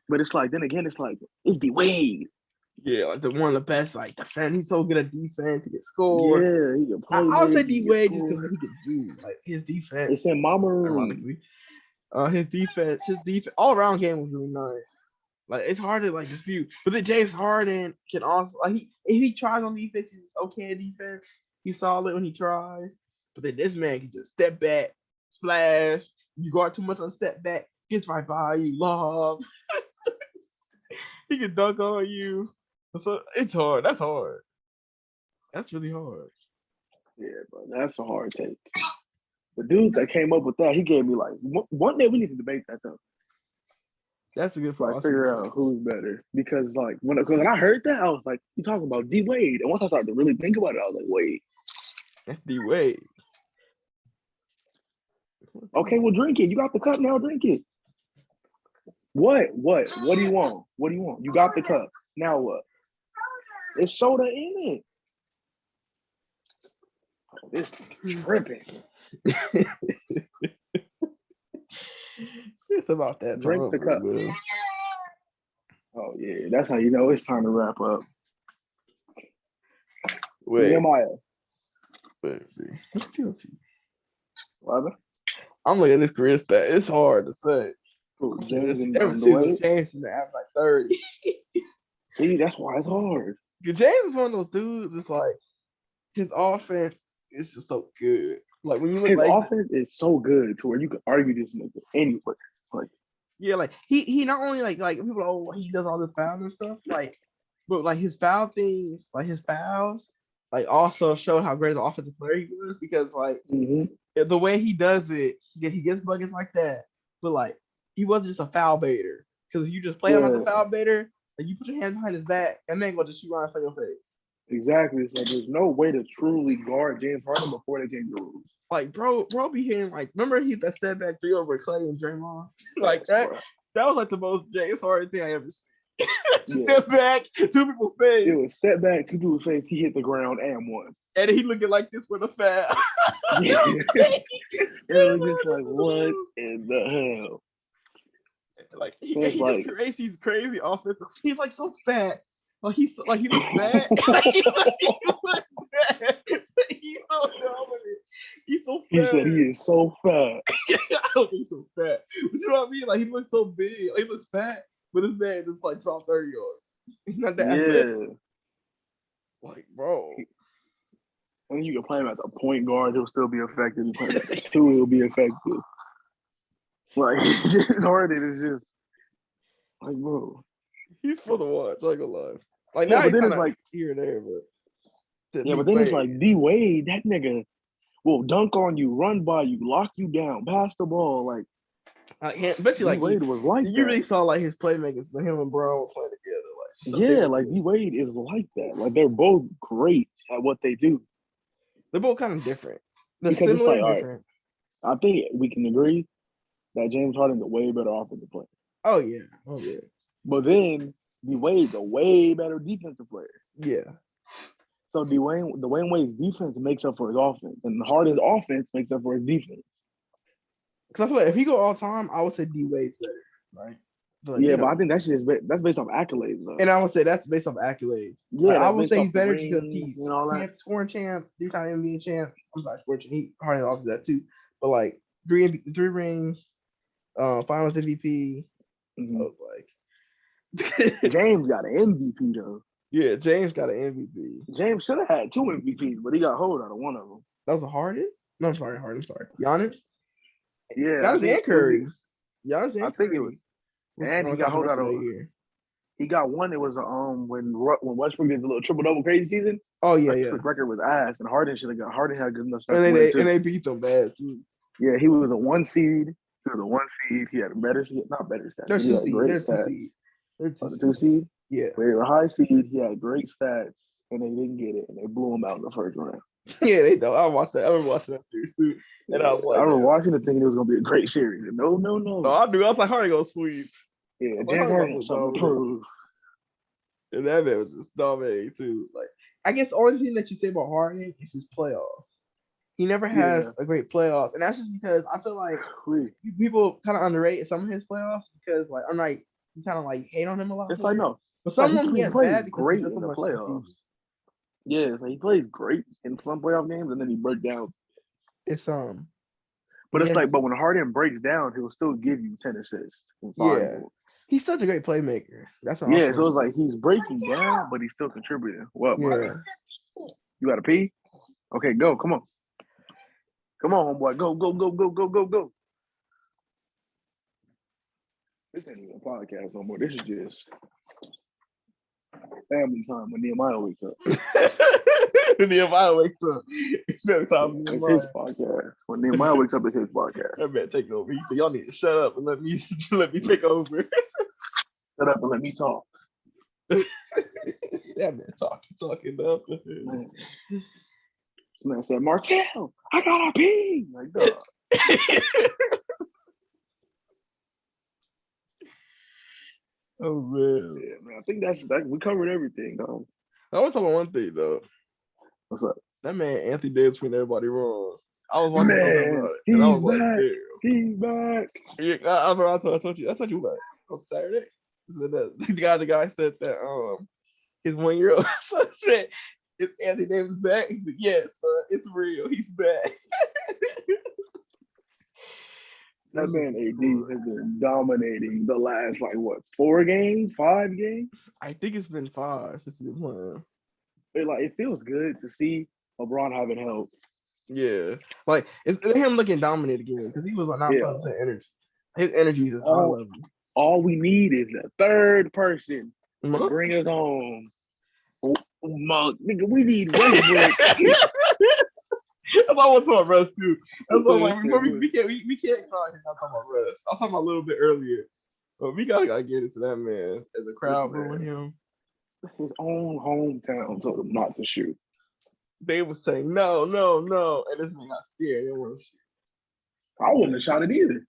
But it's like, then again, it's D-Wade. Yeah, like one of the best, like defense. He's so good at defense. He can score. Yeah, he can play. I'll say D-Wade just because he can do. Like his defense. It's in my room. His defense, all around game was really nice. Like it's hard to like dispute. But then James Harden can also like if he tries on defense, he's okay at defense. He's solid when he tries. But then this man can just step back, splash. You guard too much on step back, gets right by you, lob. He can dunk on you. So it's hard. That's hard. That's really hard. Yeah, bro, that's a hard take. The dude that came up with that, he gave me like one day we need to debate that though. That's a good point. Figure out who's better because like when I heard that, I was like, you talking about D-Wade, and once I started to really think about it, I was like, wait, that's D-Wade. Okay, well, drink it. You got the cup now. Drink it. What do you want? What do you want? You got the cup. Now what? It's soda in it. This tripping. It's about that Drink time the for cup. real. Oh yeah, that's how you know it's time to wrap up. Wait. Nehemiah. Let's see. What's TLT? What? I'm looking at this career stat. It's hard to say. Ooh, James and Every the season, Wade. James is at like 30. See, that's why it's hard. James is one of those dudes. It's like his offense is just so good. Like when you look His like offense is so good to where you could argue this nigga anywhere. Like, yeah, like he not only like people oh he does all the fouls and stuff like, but like his foul things like his fouls like also showed how great of an offensive player he was because like the way he does it he gets buckets like that, but like he wasn't just a foul baiter because if you just play him like a foul baiter like you put your hands behind his back and man gonna just shoot right in your face. Exactly. So there's no way to truly guard James Harden before they change the rules. Like bro be hitting like remember he that step back three over Clay and Draymond like that. Bro. That was like the most James Harden thing I ever seen. Step back, two people's face. It was step back, two people's face. He hit the ground and one. And he looking like this with a foul. It was just like what in the hell? Like he just creates these crazy offensive. He's like so fat. Like he looks fat. He looks fat. He's so dominant. He's so fat. He said he is so fat. I don't think he's so fat. But you know what I mean? Like he looks so big. Like, he looks fat, but this man just like dropped 30 yards. He's not that athletic. Like, bro. And you can play him at the point guard, he'll still be effective. You play him at the two, he'll be effective. Like James Harden is just like, bro. He's for the watch, like a lie. Like yeah, now but he's then it's like here and there, but yeah, but then it's like D Wade, that nigga will dunk on you, run by you, lock you down, pass the ball. Like especially like D-Wade was like you really saw like his playmakers when him and Brown were playing together. Like yeah, like D-Wade is like that. Like they're both great at what they do. They're both kind of different. They're because it's like, different. Right, I think we can agree that James Harden's a way better offensive player. Oh yeah. But then D-Wade's a way better defensive player. Yeah. So Dwayne Wade's defense makes up for his offense, and Harden's offense makes up for his defense. Because I feel like if he go all time, I would say D-Wade's better, right? But, yeah, but I think that's based off accolades, though. And I would say that's based off accolades. Yeah, like, I would say he's better because he's scoring champ, three-time NBA champ. I'm sorry, scoring champ. He Harden offers that too. But like three rings, Finals MVP. Mm-hmm. So it's like James got an MVP though. Yeah, James got an MVP. James should have had 2 MVPs, but he got hold out of one of them. That was a Harden? No, I'm sorry, Harden. Sorry, Giannis. Yeah, Giannis and Curry. Giannis and I think Curry. It was. And he got hold out of it. He got one. It was when Westbrook did the little triple double crazy season. Oh yeah, His record was ass, and Harden had good enough stuff. And they beat them bad too. Yeah, he was a 1 seed. He had a better seed, not better stats. There's 2 seed. There's 2 seed. There's 2 seed. Yeah, they were high seed. He had great stats, and they didn't get it, and they blew him out in the first round. Yeah, they don't. I remember watching that series too, and I was like, I remember watching it thinking it was gonna be a great series. And no. I knew. I was like, Harden gonna sweep. Yeah, James Harden was something to prove. And that man was just dominating too. Like, I guess the only thing that you say about Harden is his playoffs. He never has a great playoffs, and that's just because I feel like people kind of underrate some of his playoffs because, like, I'm like, you kind of like hate on him a lot. It's like no, but some of them he has bad because great he does so in the much playoffs. Yeah, so he plays great in some playoff games, and then he breaks down. It's but it's like, but when Harden breaks down, he'll still give you 10 assists. Yeah, he's such a great playmaker. That's so it's like he's breaking down, but he's still contributing. What? Yeah. You got to pee? Okay, go. Come on, homeboy. Go. This ain't even a podcast no more. This is just family time when Nehemiah wakes up. Nehemiah wakes up. It's family time. It's his podcast. When Nehemiah wakes up, it's his podcast. That man take over. He said, "Y'all need to shut up and let me take over." Shut up and let me talk. That man talking up. This man said, "Martell, I gotta pee." Like, dog. Oh man. Yeah, man. I think that's we covered everything, though. I want to talk about one thing though. What's up? That man Anthony Davis putting everybody wrong. I was watching something Man, about it, and I was like, damn. He's back. Yeah, I told you like on Saturday. So the guy said that his 1 year old son said, "Is Anthony Davis back?" He said, "Yes, son, it's real. He's back." That man AD has been dominating the last 5 games? I think it's been 5 since he's been playing. It feels good to see LeBron having help. Yeah, like it's him looking dominant again because he was not playing the energy. His energy is high level. All we need is a third person to bring us home. Nigga, we need Westbrook. That's all I want to talk about Russ too. That's all like before we can't call him not talking about Russ. I was talking about a little bit earlier, but we gotta get into that man as the crowd booing him. His own hometown told him not to shoot. They was saying no, and this man got scared. They didn't want to shoot. I wouldn't have shot it either.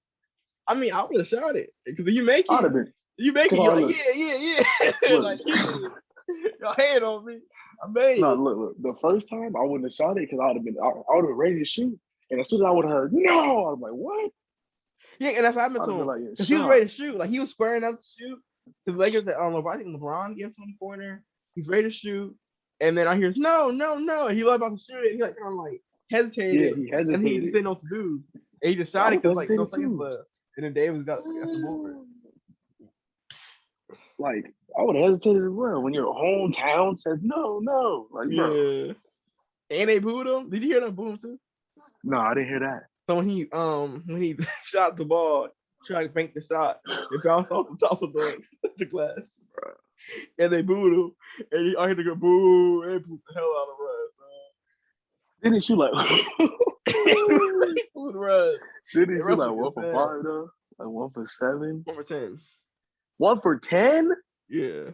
I mean, I would have shot it because you make I'd it. have been. You make it. You're like, yeah. Like, y'all hand on me. I made it. Look. The first time I wouldn't have shot it because I would have been ready to shoot. And as soon as I would have heard no, I was like, what? Yeah, and that's what happened to him. Because he was ready to shoot. Like he was squaring up to shoot. Because Lakers, I think LeBron gave him the corner. He's ready to shoot. And then I hear no. And he was about to shoot it. He like kind of like hesitated. Yeah, he hesitated. And he just didn't know what to do. And he just shot it because like no seconds left. And then Davis got the board. Like, I would have hesitated as well when your hometown says no. Like, yeah. Bro. And they booed him. Did you hear them boo him too? No, I didn't hear that. So when he shot the ball, tried to bank the shot, it bounced off the top of the glass. And they booed him. And I heard to go boo and booed the hell out of Russ. Didn't he shoot like booed Russ. Didn't he shoot like 1 for 5 though? Like 1 for 7? 1 for 10. 1 for 10? Yeah.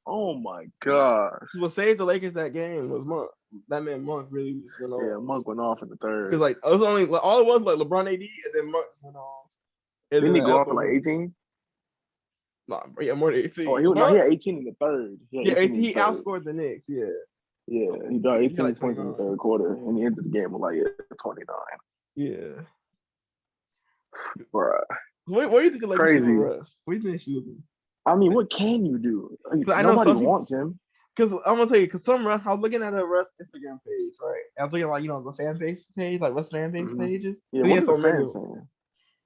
Oh my gosh. What saved the Lakers that game was Monk. That man Monk really just went off. Yeah, Monk went off in the third. Because like it was only all it was like LeBron AD and then Monk went off. And didn't he go off for like 18? Nah, yeah, more than 18. Oh, he had 18 in the third. He outscored the Knicks. Yeah. Yeah, he got 18 points in the third quarter, and he ended the game with like 29. Yeah. Bruh. What do you think of like crazy? Russ? What do you think she would do? I mean, what can you do? I know nobody wants him. Because I'm gonna tell you, because some Russ, I was looking at a Russ Instagram page, right? I was looking at like the fan base page, like Russ fan base pages. Yeah, what are the fans saying?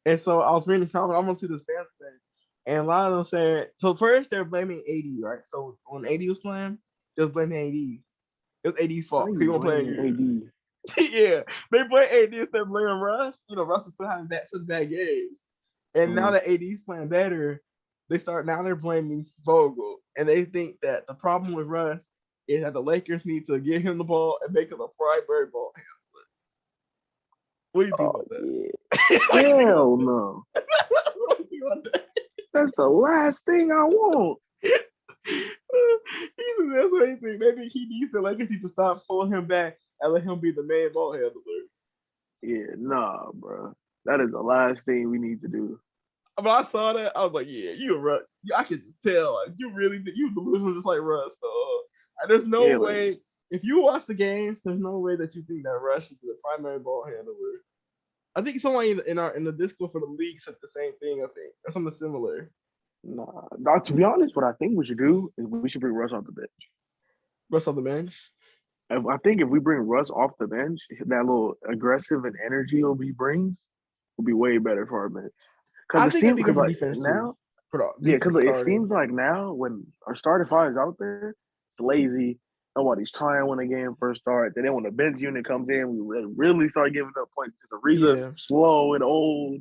And so I was reading comments. I'm gonna see this fan saying, and a lot of them saying. So first they're blaming AD, right? So when AD was playing, they was blaming AD. It was AD's fault. He wasn't playing AD. Yeah, they blame AD instead of blaming Russ. Russ was still having such bad games, and now that AD's playing better, they're blaming Vogel, and they think that the problem with Russ is that the Lakers need to give him the ball and make him a primary ball handler. What do you think about that? Yeah. Hell no. That's the last thing I want. That's what he thinks. Maybe he needs the Lakers to stop pulling him back and let him be the main ball handler. Yeah, nah, bro. That is the last thing we need to do. When I saw that, I was like, "Yeah, you're right. I could just tell. Like, you delusional just like Russ, though. And there's no way. If you watch the games, there's no way that you think that Russ should be the primary ball handler. I think someone in the Discord for the league said the same thing. I think or something similar. Nah, to be honest, what I think we should do is we should bring Russ off the bench. Russ off the bench? I think if we bring Russ off the bench, that little aggressive and energy he brings will be way better for our bench. I think it'd be good for defense now. Because it seems like now when our starting five is out there, it's lazy. Nobody's trying to win a game first start. Then when the bench unit comes in, we really start giving up points because Ariza's slow and old.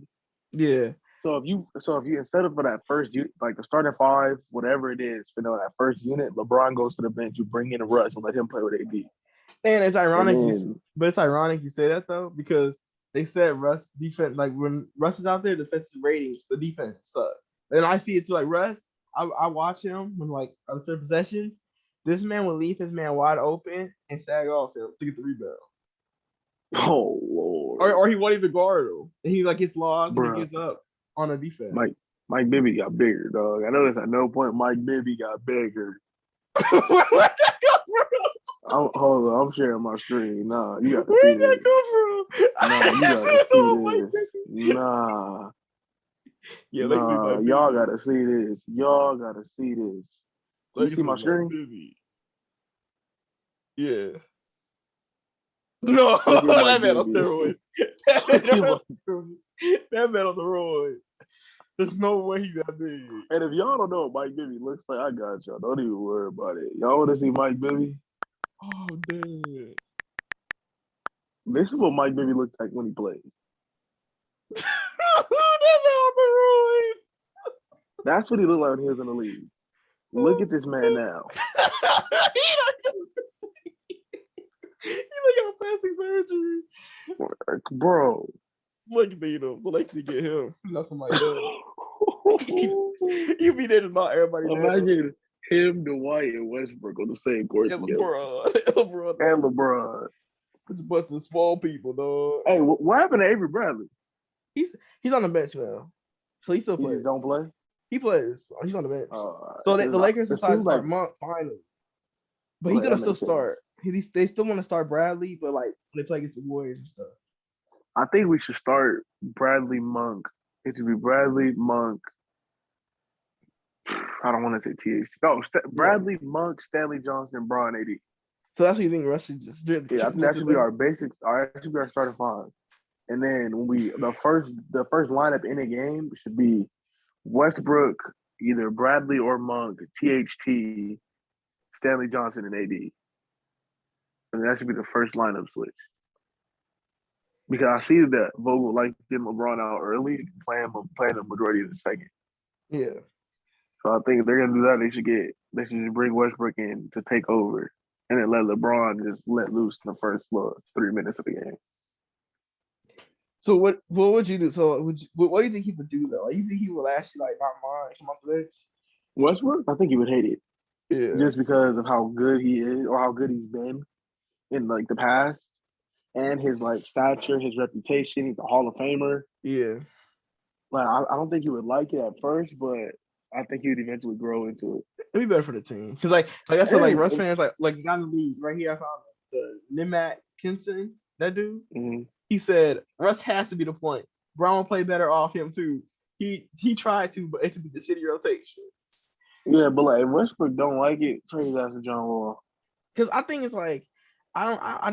Yeah. So if you instead of for that first unit, like the starting five, whatever it is, that first unit, LeBron goes to the bench, you bring in a Russ and let him play with AD. And it's ironic, you say that though, because they said Russ defense, like when Russ is out there, defensive ratings, the defense sucks. And I see it too, like Russ, I watch him when like on certain possessions, this man will leave his man wide open and sag off him to get the rebound. Oh Lord. Or he won't even guard him. And he like gets lost and he gets up on a defense. Mike Bibby got bigger, dog. I noticed at no point Mike Bibby got bigger. Where'd that come from? Hold on, I'm sharing my screen. Nah, you gotta Where see did that this. come from? Nah, you gotta see this. Nah, Yeah, Lakers beat Mike y'all Bibby. gotta see this. Y'all gotta see this. You Lakers see my beat Mike screen? Bibby. Yeah. No, Look at Mike that man on Bibby. steroids. That man on the roids. There's no way he that big. And if y'all don't know what Mike Bibby looks like, I got y'all. Don't even worry about it. Y'all want to see Mike Bibby? Oh, damn. This is what Mike Bibby looked like when he played. That man on the roids. That's what he looked like when he was in the league. Look at this man now. He like plastic surgery. Bro. Look at the Lakers to get him. Not somebody else. You be there to not everybody. Imagine him, Dwight, and Westbrook on the same court And together. LeBron. And LeBron. It's a bunch of small people, dog. Hey, what happened to Avery Bradley? He's on the bench now. So he still He plays. just don't play? He plays. He's on the bench. So the Lakers decided to start Monk finally. But he's gonna still start. They still want to start Bradley, but like when they play against the Warriors and stuff. I think we should start Bradley Monk. It should be Bradley Monk. I don't want to say THC. No, Bradley Monk, Stanley Johnson, Bron AD. So that's what you think Russ should just do? Yeah, I think that should be our basics. That should be our starting five. And then when the first lineup in a game should be Westbrook, either Bradley or Monk, THT, Stanley Johnson, and AD. And that should be the first lineup switch. Because I see that Vogel like getting LeBron out early, playing the majority of the second. Yeah. So I think if they're gonna do that, they should just bring Westbrook in to take over, and then let LeBron just let loose in the first 3 minutes of the game. So what would you do? So what do you think he would do though? You think he would actually like not mind come off the bench? Westbrook, I think he would hate it. Yeah. Just because of how good he is or how good he's been in like the past. And his like stature, his reputation, he's a Hall of Famer. Yeah. Like I don't think he would like it at first, but I think he would eventually grow into it. It'd be better for the team. Because like I said, like Russ fans, like got in the league right here. I found the Nimat Kinson, that dude. Mm-hmm. He said Russ has to be the point. Brown will play better off him too. He tried to, but it could be the shitty rotation. Yeah, but like if Westbrook don't like it, trade his ass to John Wall. Because I think it's like I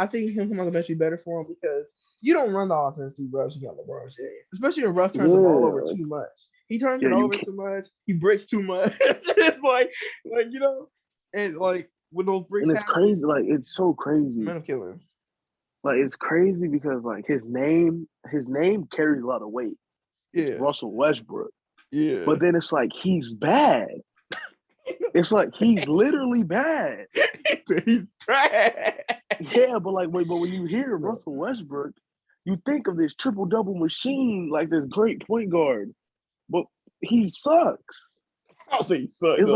think him coming on the bench be better for him because you don't run the offense through Russ. You got LeBron James, especially when Russ turns the ball over too much. He turns it over too much. He breaks too much. It's like you know, and like when those bricks. And it's crazy. Like it's so crazy. Man, I'm killing. Like it's crazy because like his name carries a lot of weight. Yeah, Russell Westbrook. Yeah, but then it's like he's bad. It's like he's literally bad. He's trash. Yeah, but when you hear Russell Westbrook, you think of this triple-double machine, like this great point guard. But he sucks. I'll say he sucks. It's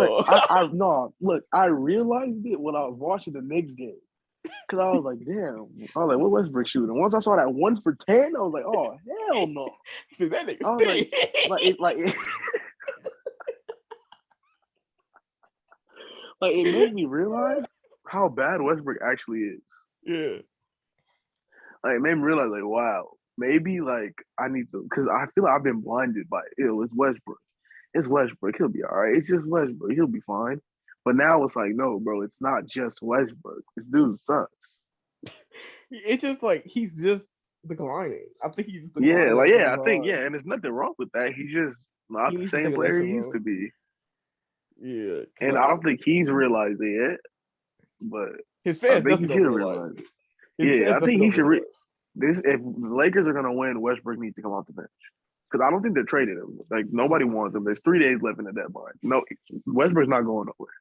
like I realized it when I was watching the Knicks game. Because I was like, damn. I was like, what Westbrook shooting? Once I saw that 1 for 10, I was like, oh hell no. See, that nigga stink. Like it made me realize how bad Westbrook actually is. Yeah. Like it made me realize, like, wow, maybe like I need to, because I feel like I've been blinded by it. It's Westbrook. It's Westbrook. He'll be all right. It's just Westbrook. He'll be fine. But now it's like, no, bro, it's not just Westbrook. This dude sucks. It's just like he's just declining. I think he's just declining. And there's nothing wrong with that. He's just not the same player he used to be. Yeah. And I don't think he's realized it yet. But his fans I think he should realize it. Yeah, I think he should. If the Lakers are gonna win, Westbrook needs to come off the bench because I don't think they're trading him. Like nobody wants him. There's 3 days left in the deadline. No, Westbrook's not going nowhere.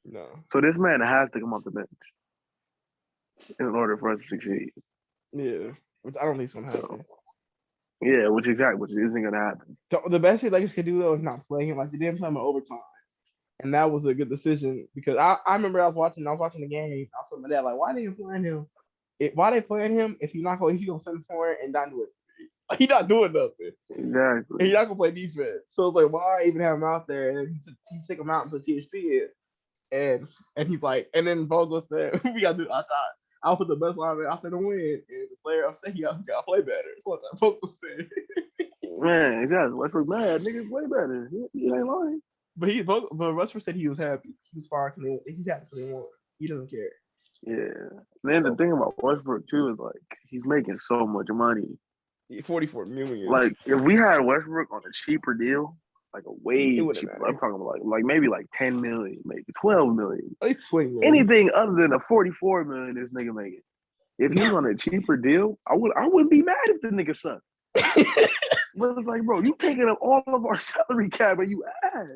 No. So this man has to come off the bench in order for us to succeed. Yeah, which I don't think is gonna happen. Yeah, which isn't gonna happen. The best thing Lakers could do though is not play him. Like they didn't play him in overtime. And that was a good decision because I remember I was watching the game. I was telling my dad, like, why they playing him? Why they playing him if you're gonna send for it and not do it? He's not doing nothing. Exactly. And he's not gonna play defense. So it's like, why even have him out there? And he take him out and put THT in. And he's like, and then Vogel said, we got to do, I thought I'll put the best lineman out there to win. And the player upset, he got to play better. That's what that Vogel said. Man, guys, Westbrook mad. Niggas play better. He ain't lying. But Westbrook said he was happy. He was far. He's happy because he won. He doesn't care. Yeah. Then the thing about Westbrook too is like he's making so much money. 44 million. Like if we had Westbrook on a cheaper deal, like a way cheaper, I'm talking about like maybe like 10 million, maybe 12 million. At least 20 million. Anything other than the 44 million this nigga making. If he's on a cheaper deal, I wouldn't be mad if the nigga sucked. But it's like, bro, you taking up all of our salary cap and you ass.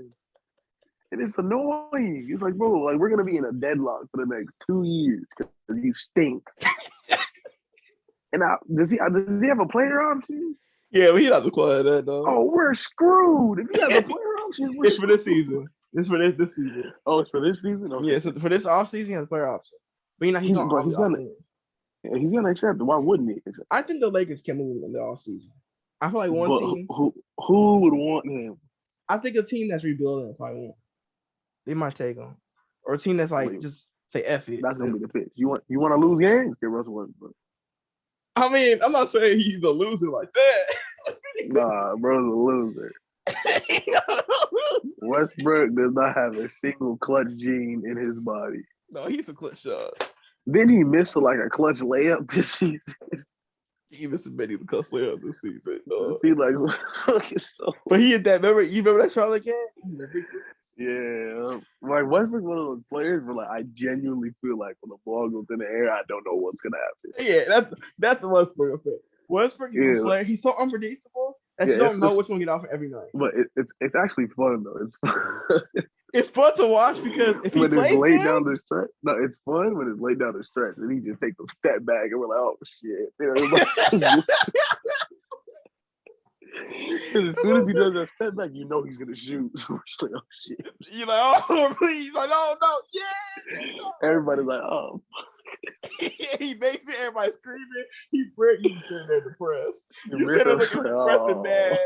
And it's annoying. It's like, bro, like we're gonna be in a deadlock for the next 2 years because you stink. And now, does he have a player option? Yeah, but he not the club that though. Oh, we're screwed. If he has a player option, we're it's for this season. It's for this season. Oh, it's for this season? Okay. Yeah, so for this offseason, he has a player option. But he's gonna accept it. Why wouldn't he? I think the Lakers can move him in the offseason. I feel like team. Who would want him? I think a team that's rebuilding probably won't. They might take him, or a team that's like just say F it. That's gonna be the pitch. You want to lose games? Get Russell Westbrook. I mean, I'm not saying he's a loser like that. Nah, bro's a loser. Westbrook does not have a single clutch gene in his body. No, he's a clutch shot. Then he missed a clutch layup this season. He missed many clutch layups this season. He like, so. But he hit that. Remember that Charlotte game? Yeah, like Westbrook's one of those players where like I genuinely feel like when the ball goes in the air, I don't know what's gonna happen. Yeah, that's the Westbrook effect. Westbrook is a player. He's so unpredictable that you don't know which one to get off every night. But it's actually fun though. It's fun to watch because if he when plays it's laid down the stretch. No, it's fun when it's laid down the stretch and he just takes a step back and we're like, oh shit. As soon as he does that step back, you know he's gonna shoot. So we're just like, oh shit. You're like, oh please, like, oh no, yeah. Everybody's like, oh. He makes it, everybody screaming. You sitting there depressed. You sitting there looking depressed and mad.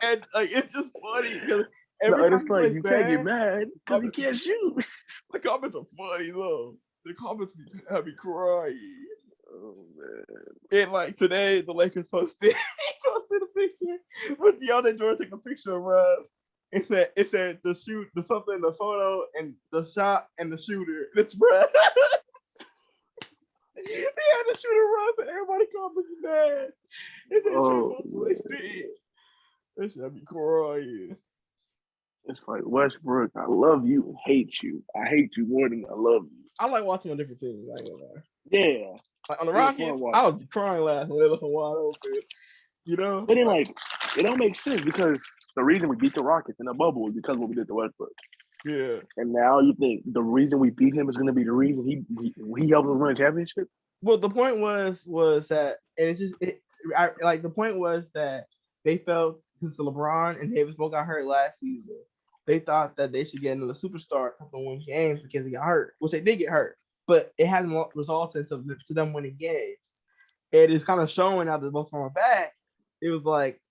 And like it's just funny because it's like you can't get mad because he can't shoot. The comments are funny though. The comments have me crying. Oh man! And like today, the Lakers posted a picture with DeAndre Jordan taking a picture of Russ. It said the shoot, the something, the photo, and the shot, and the shooter. It's Russ. They had the shooter Russ, and everybody comments mad. It said That should have me crying. It's like Westbrook, I love you and hate you. I hate you more than I love you. I like watching on different teams. I ain't gonna lie. Yeah. Like on the Rockets, I was crying laughing, looking wide open. You know? But then it don't make sense because the reason we beat the Rockets in the bubble is because of what we did to Westbrook. Yeah. And now you think the reason we beat him is going to be the reason he helped us win a championship? Well, the point was that, and the point was that they felt because LeBron and Davis both got hurt last season. They thought that they should get another superstar to win games because he got hurt, which they did get hurt, but it hasn't resulted to them winning games. It is kind of showing now that both of them are back. It was like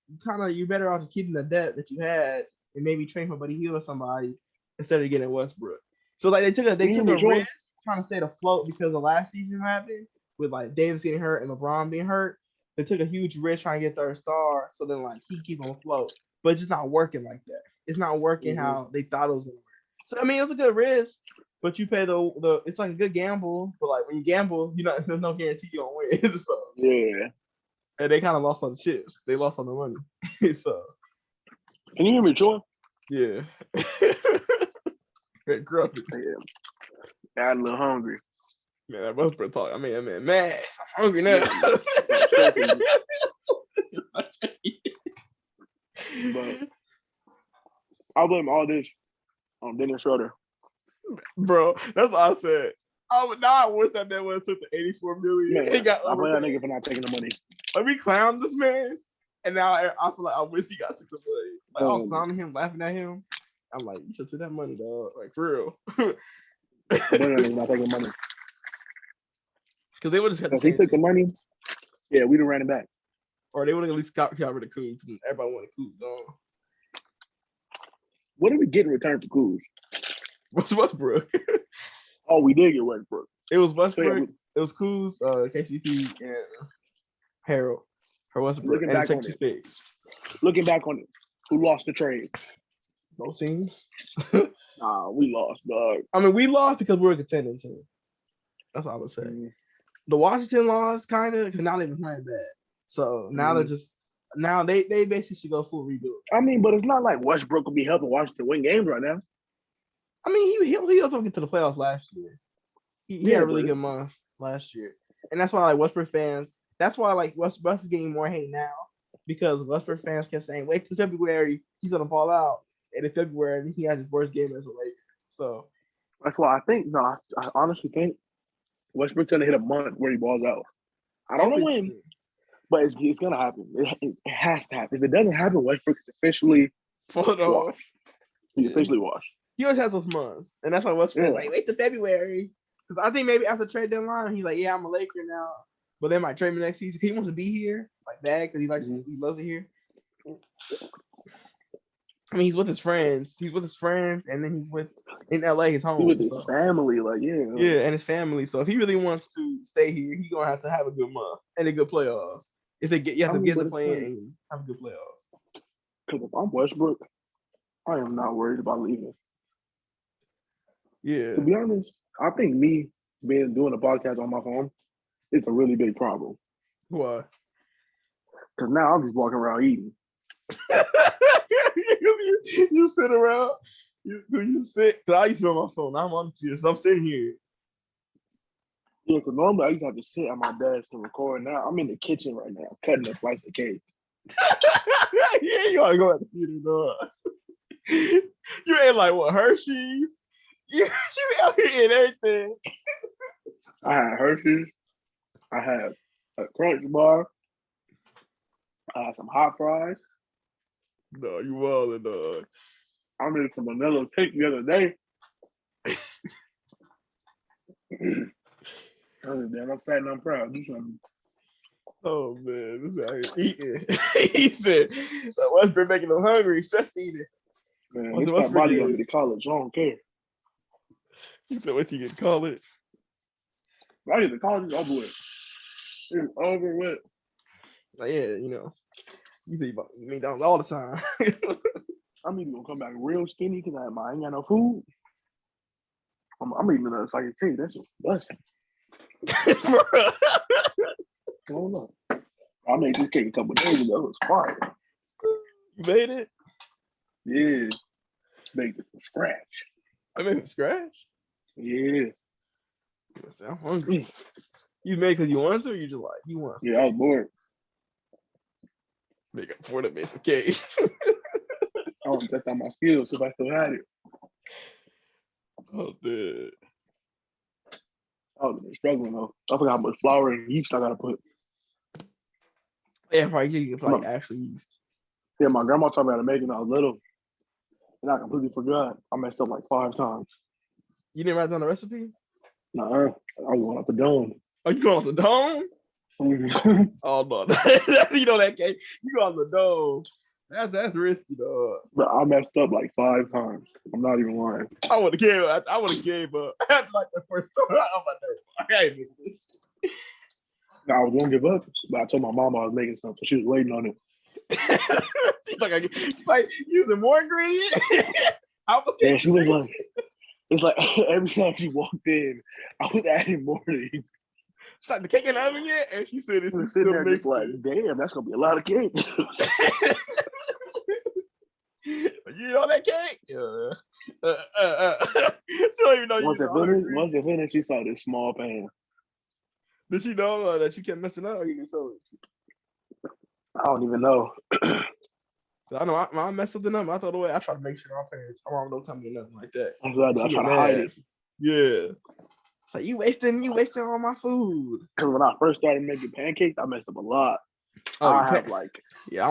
you better off just keeping the depth that you had and maybe train for Buddy Hield or somebody instead of getting Westbrook. So like they took a risk trying to stay afloat because the last season happened with like Davis getting hurt and LeBron being hurt. They took a huge risk trying to get third star, so then like he keep them afloat. But it's just not working like that. It's not working how they thought it was gonna work. So I mean, it's a good risk, but you pay the. It's like a good gamble, but like when you gamble, there's no guarantee you're gonna win. So yeah, and they kind of lost on the chips. They lost on the money. So can you hear me, Troy? Yeah. Grumpy. Yeah, I'm a little hungry. Man, that must be talking. I mean, man, I'm hungry now. But I blame all this on Dennis Schroeder. Bro, that's what I said. I wish that man would have took the $84 million. Man, I blame that nigga for not taking the money. Like we clown this man, and now I feel like I wish he got took the money. Like I was clowning him, laughing at him. I'm like, you should take that money, dog. Like for real. I blame that nigga not taking the money. Because they would have just if he took the money, yeah, we'd have ran it back. Or they would have at least got rid of Kuz, and everybody wanted Kuz gone. What did we get in return for Kuz? What's Westbrook? Oh, we did get Westbrook. It was Westbrook. So, yeah, It was Kuz, KCP, and Harold for Westbrook. looking And back on Texas it, picks. who lost the trade? Both teams. Nah, we lost, dog. I mean, we lost because we were a contending team. That's what I would say. The Washington lost kind of because now they've been playing bad. So now they're just they basically should go full rebuild. I mean, but it's not like Westbrook will be helping Washington win games right now. I mean, he also get to the playoffs last year. He had a really good month last year, and that's why like Westbrook fans. That's why like Westbrook is getting more hate now because Westbrook fans kept saying, "Wait till February, he's gonna fall out." And in February, he has his worst game as a Laker. So that's why I think. No, I honestly think Westbrook's gonna hit a month where he balls out. I don't know when, but it's gonna happen. It has to happen. If it doesn't happen, Westbrook is officially washed. He's officially washed. He always has those months, and that's why Westbrook like wait till February because I think maybe after trade deadline he's like, yeah, I'm a Laker now, but they might trade me next season. He wants to be here like bad because he loves it here. I mean, he's with his friends. And then he's in LA, his home. He's with his family, yeah, and his family. So if he really wants to stay here, he's gonna have to have a good month and a good playoffs. If you have to get the play and have a good playoffs. Because if I'm Westbrook, I am not worried about leaving. Yeah. To be honest, I think me doing a podcast on my phone is a really big problem. Why? Because now I'm just walking around eating. You sit around. You sit. Cause I used to be on my phone. I'm on here, so I'm sitting here. Yeah, because normally I used to have to sit at my desk and record. Now I'm in the kitchen right now, cutting a slice of cake. Yeah, you gotta go at the theater, dog. You ain't like what Hershey's. You out here eating everything. I had Hershey's. I had a Crunch bar. I had some hot fries. No, you wildin', dog. I made some vanilla cake the other day. Damn, I'm fat and I'm proud. Do something. Oh man, this guy is eating. He said, "Westbrook making him hungry. He's just eating." Man, this fat body got me to college. I don't care. He said, "What's he get college?" I get to college. Over with. It's over with. Like, yeah, you know, you see McDonald's all the time. I'm either gonna come back real skinny because I ain't got no food. I'm eating another slice of cake. That's a blessing. I don't know. I made this cake a couple days ago. It was fire. You made it? Yeah. Made it from scratch. I made it from scratch? Yeah. I'm hungry. You made it because you wanted to, or you just like, you want to? Yeah, I was bored. They got afford to make some cake. I want to test out my skills if I still had it. Oh, dude. I was struggling though. I forgot how much flour and yeast I gotta put. Yeah, probably you can like actually yeast. Yeah, my grandma taught me how to make it when I was little, and I completely forgot. I messed up like 5 times. You didn't write down the recipe? Nuh-uh. I was going off the dome. Oh, you going off the dome? Oh no, you know that cake. You go off the dome. That's risky, dog. But I messed up like 5 times. I'm not even lying. I would have gave up. After like the first time. I'm like, I ain't making this. I was gonna give up, but I told my mom I was making something, so she was waiting on it. she's like using more ingredients. Yeah, she was like, it's like every time she walked in, I was adding more to it. She's like, the cake in the oven yet? And she said, "It's sitting there just like, damn, that's gonna be a lot of cake." You know that cake? Yeah. She don't even know. Once it finished, she saw this small pan. Did she know that you kept messing up? Or you just so? I don't even know. I know I messed something up. I throw it away. I try to make sure our mom don't come in nothing like that. I try to hide it. Yeah. Like you wasting all my food. Because when I first started making pancakes, I messed up a lot. I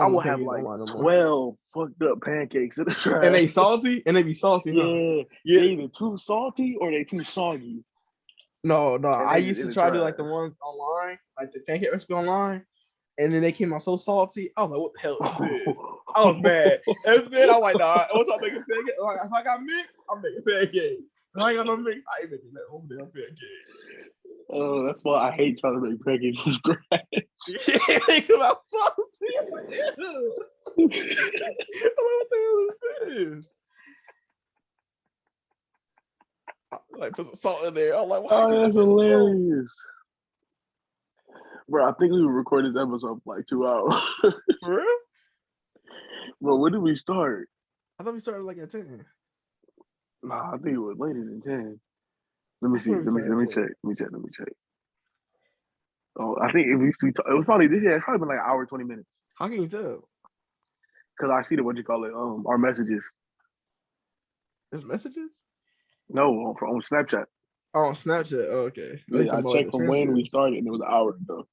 will have like 12 fucked up pancakes in the trash. And they salty? And they be salty, yeah. Huh? Yeah. They're either too salty or they too soggy. No. I used to try to do like the ones online, like the pancake recipe online. And then they came out so salty. I was like, what the hell is this? I was mad. And then I'm like, nah, once I make a pancake, like, if I got mixed, I'm making pancakes. I got no excitement in that whole damn pancake. Oh, that's why I hate trying to make pancakes from scratch. Yeah, they come out salty. I'm like, ew. I'm like, what the hell is this? Like, put some salt in there. I'm like, why Oh, that's is it hilarious. Bro, I think we recorded this episode for like 2 hours. for real? Bro, when did we start? I thought we started like at 10. Nah, I think it was later than 10. Let me I see. thought we Let me started at 10. check. Let me check. Oh, I think it was probably this year. It's probably been like an hour, 20 minutes. How can you tell? Because I see our messages. There's messages? No, on Snapchat. Oh, Snapchat. Oh, okay. Yeah, I checked from when we started and it was an hour ago.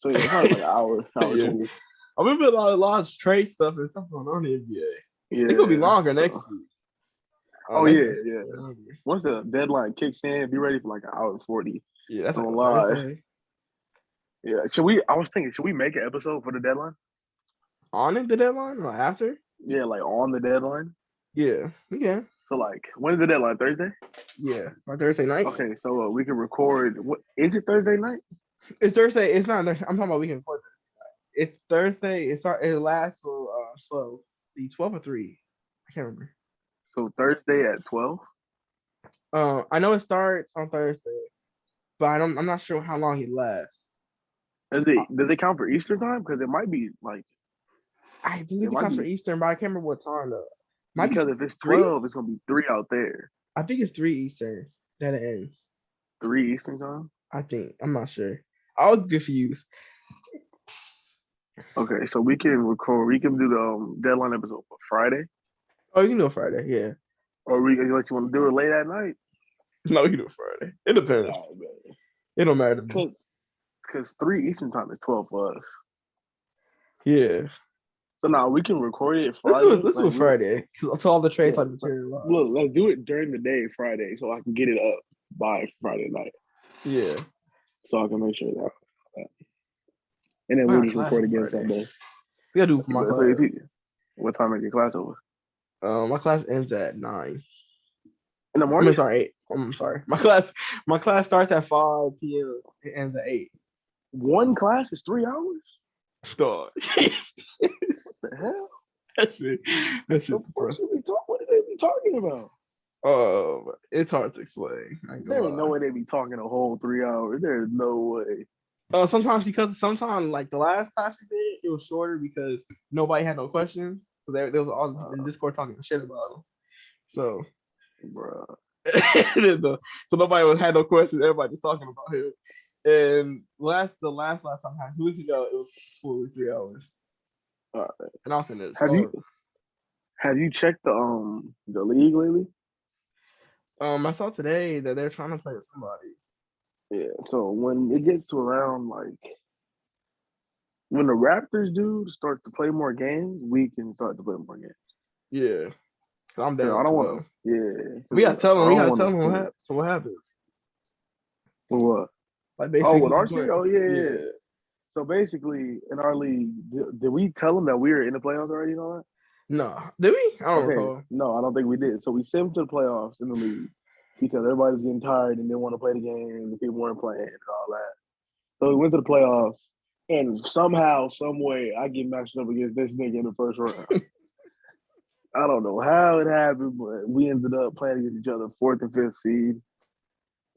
So yeah, it's probably like an hour Yeah. 20. I remember a lot of trade stuff and stuff going on in the NBA. Yeah, It's gonna be longer next week. Yeah. Once the deadline kicks in, be ready for like an hour and 40. Yeah, that's like Don't a lie. Thursday. Yeah, I was thinking, should we make an episode for the deadline? On it, the deadline or after? Yeah, like on the deadline. Yeah, we can. So like, when is the deadline? Thursday? Yeah, on Thursday night. Okay, so we can record. What is it? Thursday night? It's Thursday. It's not. I'm talking about we can record this. It's Thursday. It lasts till 12. The 12 or 3. I can't remember. So Thursday at 12. I know it starts on Thursday, but I'm not sure how long it lasts. Does it count for Eastern time? Because it might be like. I believe it counts for Eastern, but I can't remember what time though. Because if it's 12, it's gonna be 3 out there. I think it's 3 Eastern that it ends. 3 Eastern time? I think. I'm not sure. I was confused. Okay, so we can record. We can do the deadline episode for Friday. Oh, you can do it Friday, yeah. Or you want to do it late at night? No, you can do it Friday. It depends. It don't matter to me. Because 3 Eastern time is 12 for us. Yeah. So now we can record it Friday. Let's do it Friday. Because all the trade type material. Look, let's do it during the day Friday so I can get it up by Friday night. Yeah. So I can make sure that. And then we'll just record again Sunday. We gotta do it for my class. What time is your class over? My class ends at 9. In the morning? I'm sorry. My class starts at 5 p.m. It ends at 8. One class is 3 hours? Stop. What the hell? That shit depressing. What did they be talking about? It's hard to explain. There ain't no way they be talking a whole 3 hours. There's no way. Sometimes like the last class we did, it was shorter because nobody had no questions. So there was all in Discord talking shit about them. So, bro. So nobody had no questions. Everybody was talking about him. And the last time, 2 weeks ago, it was fully 3 hours. And I was in there. Have you checked the league lately? I saw today that they're trying to play with somebody. Yeah. So when it gets to around when the Raptors starts to play more games, we can start to play more games. Yeah. So I'm down. I don't want to. Yeah. We gotta tell them. What happened. So what happened? What? Like basically. With our team? Oh yeah. So basically, in our league, did we tell them that we were in the playoffs already? You know that? No. Did we? I don't recall. No, I don't think we did. So we sent them to the playoffs in the league because everybody's getting tired and didn't want to play the game and the people weren't playing and all that. So we went to the playoffs, and somehow, some way, I get matched up against this nigga in the first round. I don't know how it happened, but we ended up playing against each other, 4th and 5th seed.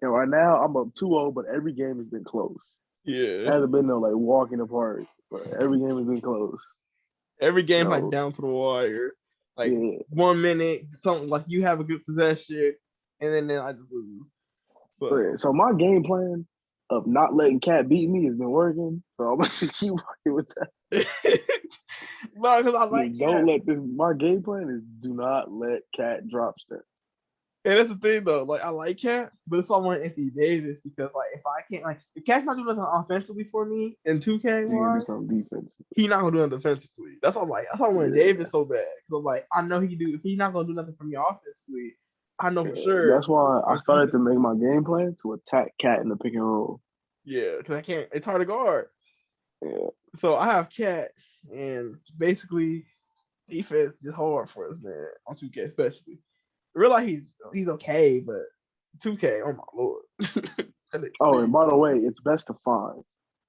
And right now, I'm up 2-0, but every game has been close. Yeah. It hasn't been no walking apart, but every game has been close. Every game down to the wire. 1 minute, something like you have a good possession, and then I just lose. So my game plan of not letting Cat beat me has been working. So I'm gonna just keep working with that. No, because I like don't let this. My game plan is do not let Cat drop step. And that's the thing though. I like Cat, but it's all I want Anthony Davis because if I can't if Cat's not doing nothing offensively for me in 2K, he's not gonna do nothing defensively. That's all That's why I want Davis so bad. Because I know he do. If he's not gonna do nothing for me offensively, I know for sure. That's why I started to make my game plan to attack Cat in the pick and roll. Yeah, because I can't. It's hard to guard. Yeah. So I have Cat, and basically defense is hard for us, man. On 2K especially. Real life, he's okay, but 2K, oh my lord. Oh, and by the way, it's best of 5.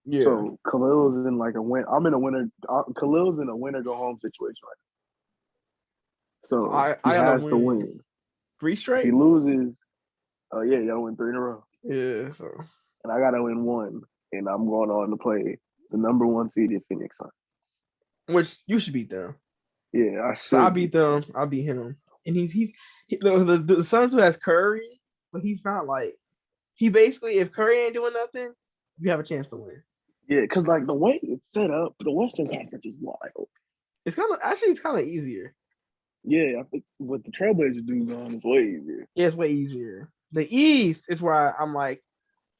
Yeah. So Khalil's in like a win. I'm in a winner. Khalil's in a winner go home situation right now. So I he gotta has to win. 3 straight. If he loses, yeah, you gotta win 3 in a row. Yeah, so and I gotta win 1, and I'm going on to play the number 1 seeded Phoenix Suns. Which you should beat them. Yeah, I should. So I beat them. I beat him, and the Suns who has Curry, but he's not like he basically if Curry ain't doing nothing, you have a chance to win. Yeah, because like the way it's set up, the Western Conference is wild. It's kind of easier. Yeah, I think what the Trailblazers do gone is way easier. Yeah, it's way easier. The East is where I'm like,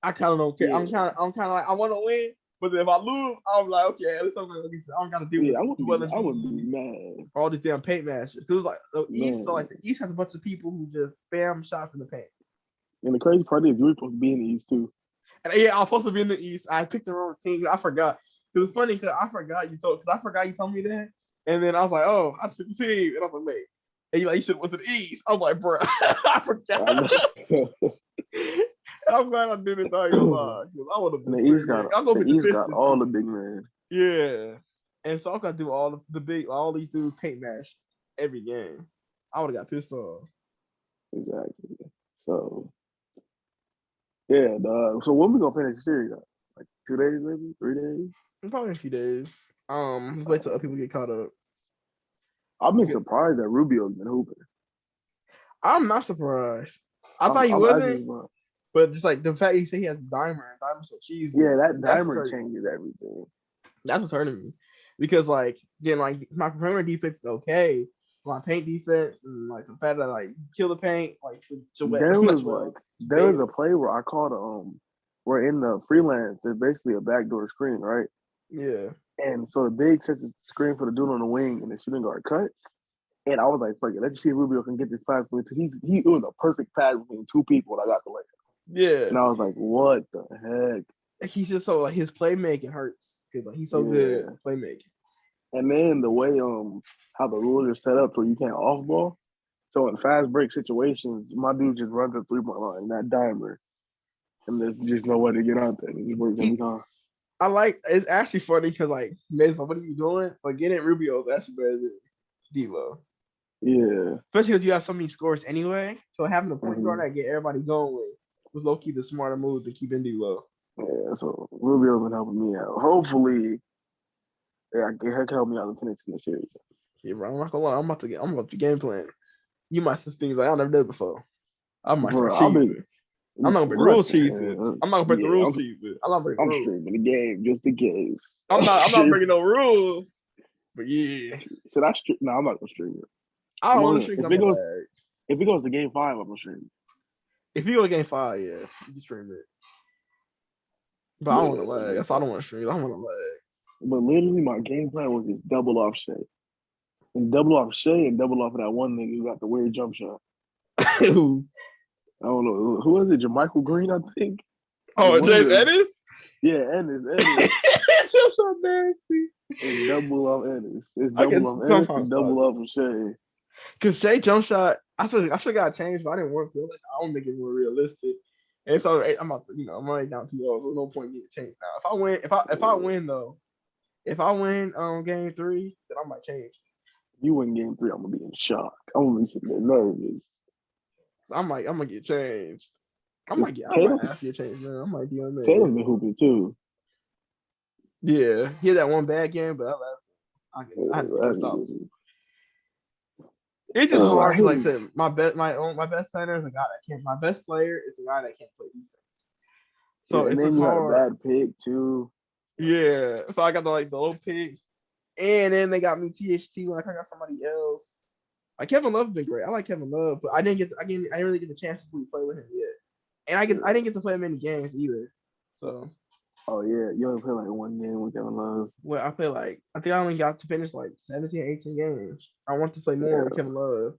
I kind of don't care. Yeah. I'm kind of like I want to win, but if I lose, I'm like, okay, at least I don't gotta deal with. I wouldn't be mad. All these damn paint matches because like the East, so like the East has a bunch of people who just spam shots in the paint. And the crazy part is you were supposed to be in the East too. And yeah, I was supposed to be in the East. I picked the wrong team. I forgot. It was funny because I forgot you told me that, and then I was like, oh, I took the team, and I was like, wait. And you should have went to the East. I was like, bro, I forgot. I'm glad I didn't thought you lie. I would have been. The East got all the big men. Yeah, and so I got to do all these dudes paint match every game. I would have got pissed off. Exactly. So yeah, so when we gonna finish the series up? Like 2 days, maybe 3 days? Probably a few days. Let's wait till people get caught up. I've been surprised that Rubio's been hooping. I'm not surprised. I thought he wasn't, but just like the fact he said he has a dimer so cheesy. Yeah, that dimer changes everything. That's what's hurting me because like again, like my perimeter defense is okay, my paint defense and like the fact that like kill the paint like there was a play where I called we're in the freelance. There's basically a backdoor screen, right? Yeah. And so the big sets the screen for the dude on the wing and the shooting guard cuts. And I was like, fuck it, let's see if Rubio can get this pass. It was a perfect pass between 2 people and I got the layup. Yeah. And I was like, what the heck? He's just so like his playmaking hurts. Like he's so good at playmaking. And then the way how the rules are set up so you can't off ball. So in fast break situations, my dude just runs a 3-point line, that dimer. And there's just no way to get out there. It just works every time. It's actually funny because like Mason, what are you doing? But getting Rubio is actually better than D'Lo. Yeah. Especially because you have so many scores anyway. So having a point guard that get everybody going was low key the smarter move to keep in D'Lo. Yeah, so Rubio's been helping me out. Hopefully, I can help me out to finish in the series. Yeah, bro, I'm not gonna lie. I'm about to game plan. You might see things like I never did before. I might start cheesing. I'm not gonna break rules cheesing. I'm not gonna break the rules cheesing. I'm streaming the game just in case. I'm not breaking no rules. But yeah. Should I stream? No, I'm not gonna stream it. I don't want to stream. If it goes to game 5, I'm gonna stream it. If you go to game 5, yeah, you can stream it. But I don't want to lag. That's why I don't want to stream. I don't want to lag. But literally, my game plan was just double off Shea. And double off Shea and double off of that one nigga who got the weird jump shot. I don't know. Who is it? Jermichael Green, I think. Oh, James Ennis? Yeah, Ennis. Jump shot nasty. It's double off Ennis. It's double off Ennis and double off of Shea. Because Shea jump shot, I should got changed, but I didn't want to. Like, I don't make it more realistic. And so I'm about to, I'm already down 2-0, so there's no point in me to change now. If I win game 3, then I might change. You win game 3, I'm gonna be in shock. I'm gonna be sitting there nervous. I'm gonna get changed. I might ask you to change, man. I might be on there. Taylor's been hooping too. Yeah, he had that one bad game, but I can stop. It's just hard. Like I said, my best center is a guy that can't. My best player is a guy that can't play defense. So it's just hard. Got a bad pick too. Yeah, so I got the low picks, and then they got me THT. Like I got somebody else. Like Kevin Love's been great. I like Kevin Love, but I didn't really get the chance to play with him yet, and I didn't get to play many games either. So. Oh yeah, you only play like 1 game with Kevin Love. Well, I think I only got to finish like 17, 18 games. I want to play more with Kevin Love.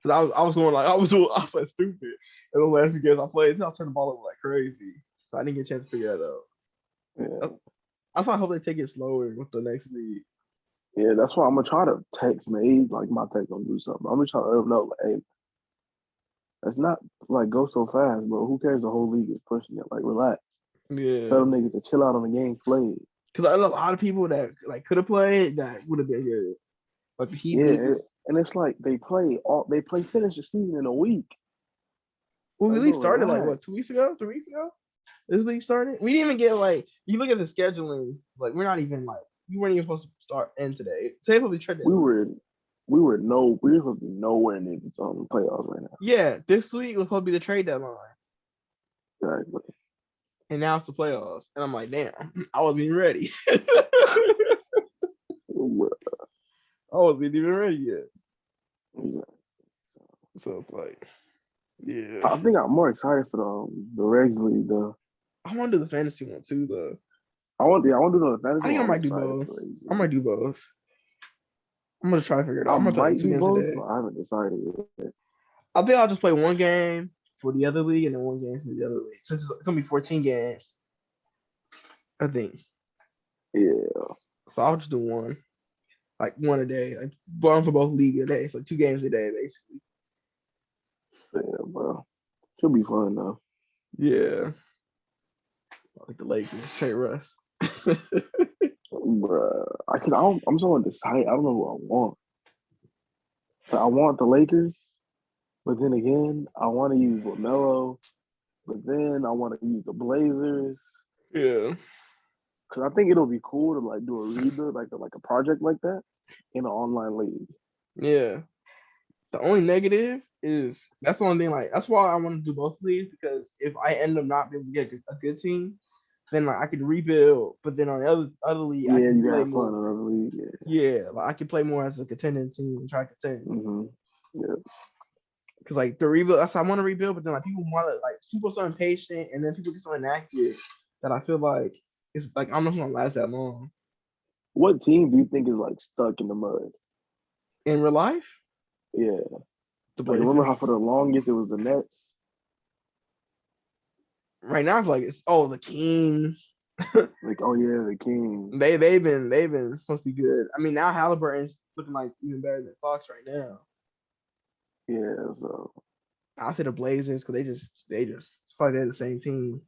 Because I was like stupid. And the last few games I played, I turned the ball over like crazy. So I didn't get a chance to figure that out. Yeah. That's why I hope they take it slower with the next league. Yeah, that's why I'm gonna try to text Maze. Like my text gonna do something. I'm gonna try to let him know, like, hey, That's not like go so fast, bro. Who cares? The whole league is pushing it. Like, relax. Yeah. Tell them niggas to chill out on the games played. Because I know a lot of people that like could have played that would have been good. Like the Heat. Yeah, and it's like they finish the season in a week. Well, we Like, league bro, started like relax. what, 2 weeks ago, 3 weeks ago? This league started. We didn't even get like you look at the scheduling, like we're not even like you weren't even supposed to start end today. Today will be trending. We were supposed to be nowhere near the playoffs right now. Yeah, this week was supposed to be the trade deadline. Exactly. And now it's the playoffs. And I'm like, damn, I wasn't even ready. I wasn't even ready yet. Exactly. So it's like, yeah. I think I'm more excited for the Regs League though. I want to do the fantasy one too, though. I want to do the fantasy. I think I might do both. I might do both. I'm gonna try to figure it out. I I'm gonna play might 2 do games both, a day. but I haven't decided yet. I think I'll just play one game for the other league and then one game for the other league. Since it's gonna be 14 games, I think. Yeah. So I'll just do one, like one a day, like one for both league a day. So 2 games a day, basically. Yeah, bro. Should be fun though. Yeah. Like the Lakers, straight Russ. Bruh. I'm so undecided. I don't know who I want. So I want the Lakers, but then again, I want to use LaMelo, but then I want to use the Blazers. Yeah. Cause I think it'll be cool to like do a rebuild, like a project like that in an online league. Yeah. The only negative is that's the only thing. Like that's why I want to do both leagues, because if I end up not being able to get a good team, then like I could rebuild. But then on the other league, I can you play got more. fun in another league. Yeah, like I can play more as a contending team and try to contend. Mm-hmm. Yeah. Because like the rebuild, I want to rebuild, but then like people want to like people are so impatient, and then people get so inactive that I feel like it's like I'm not gonna last that long. What team do you think is like stuck in the mud? In real life? Yeah. The Like, Blazers. remember how for the longest it was the Nets? Right now, I feel like it's the Kings. Like, oh yeah, the Kings. They've been supposed to be good. I mean, now Halliburton's looking like even better than Fox right now. Yeah, so I'll say the Blazers because they just feel like they're the same team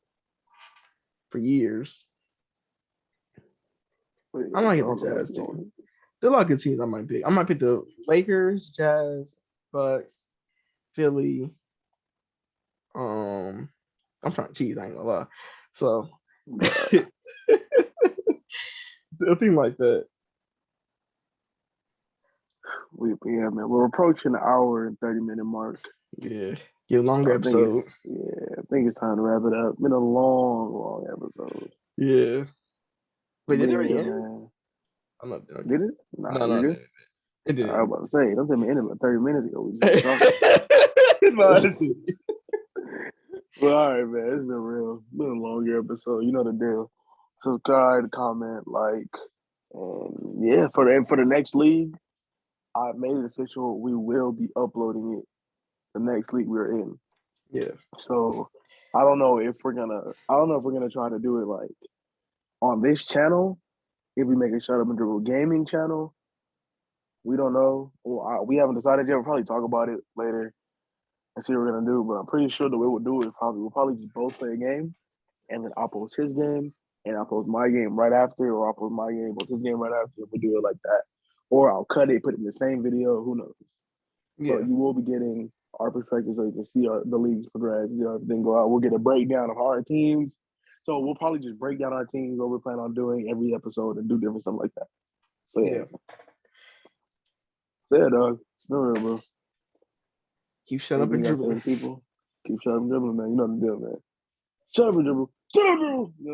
for years. yeah, I might get the Jazz too. There are a lot of good teams I might pick. I might pick the Lakers, Jazz, Bucks, Philly. I'm trying to cheat, I ain't gonna lie. So a team like that. Yeah, man. We're approaching the hour and 30-minute mark. Yeah. Get a longer episode. I think it's time to wrap it up. Been a long episode. Yeah. Wait, did it already end? Man. I'm not doing it. Did it? Nah, No, good? it didn't. I was about to say, don't tell me it ended like 30 minutes ago. Well, all right, man. It's been real. It's been a longer episode. You know the deal. Subscribe, comment, like, and yeah, for the next league, I made it official. We will be uploading it the next league we're in. Yeah. So I don't know if we're gonna try to do it like on this channel. If we make a Shut Up and Dribble gaming channel, we don't know. Well, we haven't decided yet. We'll probably talk about it later and see what we're gonna do. But I'm pretty sure the way we'll do it is we'll probably just both play a game, and then I'll post his game, and I'll post my game right after, or I'll post my game, post his game right after. We'll do it like that, or I'll cut it, put it in the same video. Who knows? Yeah. But you will be getting our perspective, so you can see the leagues progress, everything go out. We'll get a breakdown of our teams. So we'll probably just break down our teams, what we're planning on doing every episode, and do different stuff like that. So yeah. So yeah, dog. It's been real, bro. Keep shut up and dribbling. People. Keep shut up and dribbling, man. You know the deal, man. Shut up and dribble. Shut up and dribble. You know the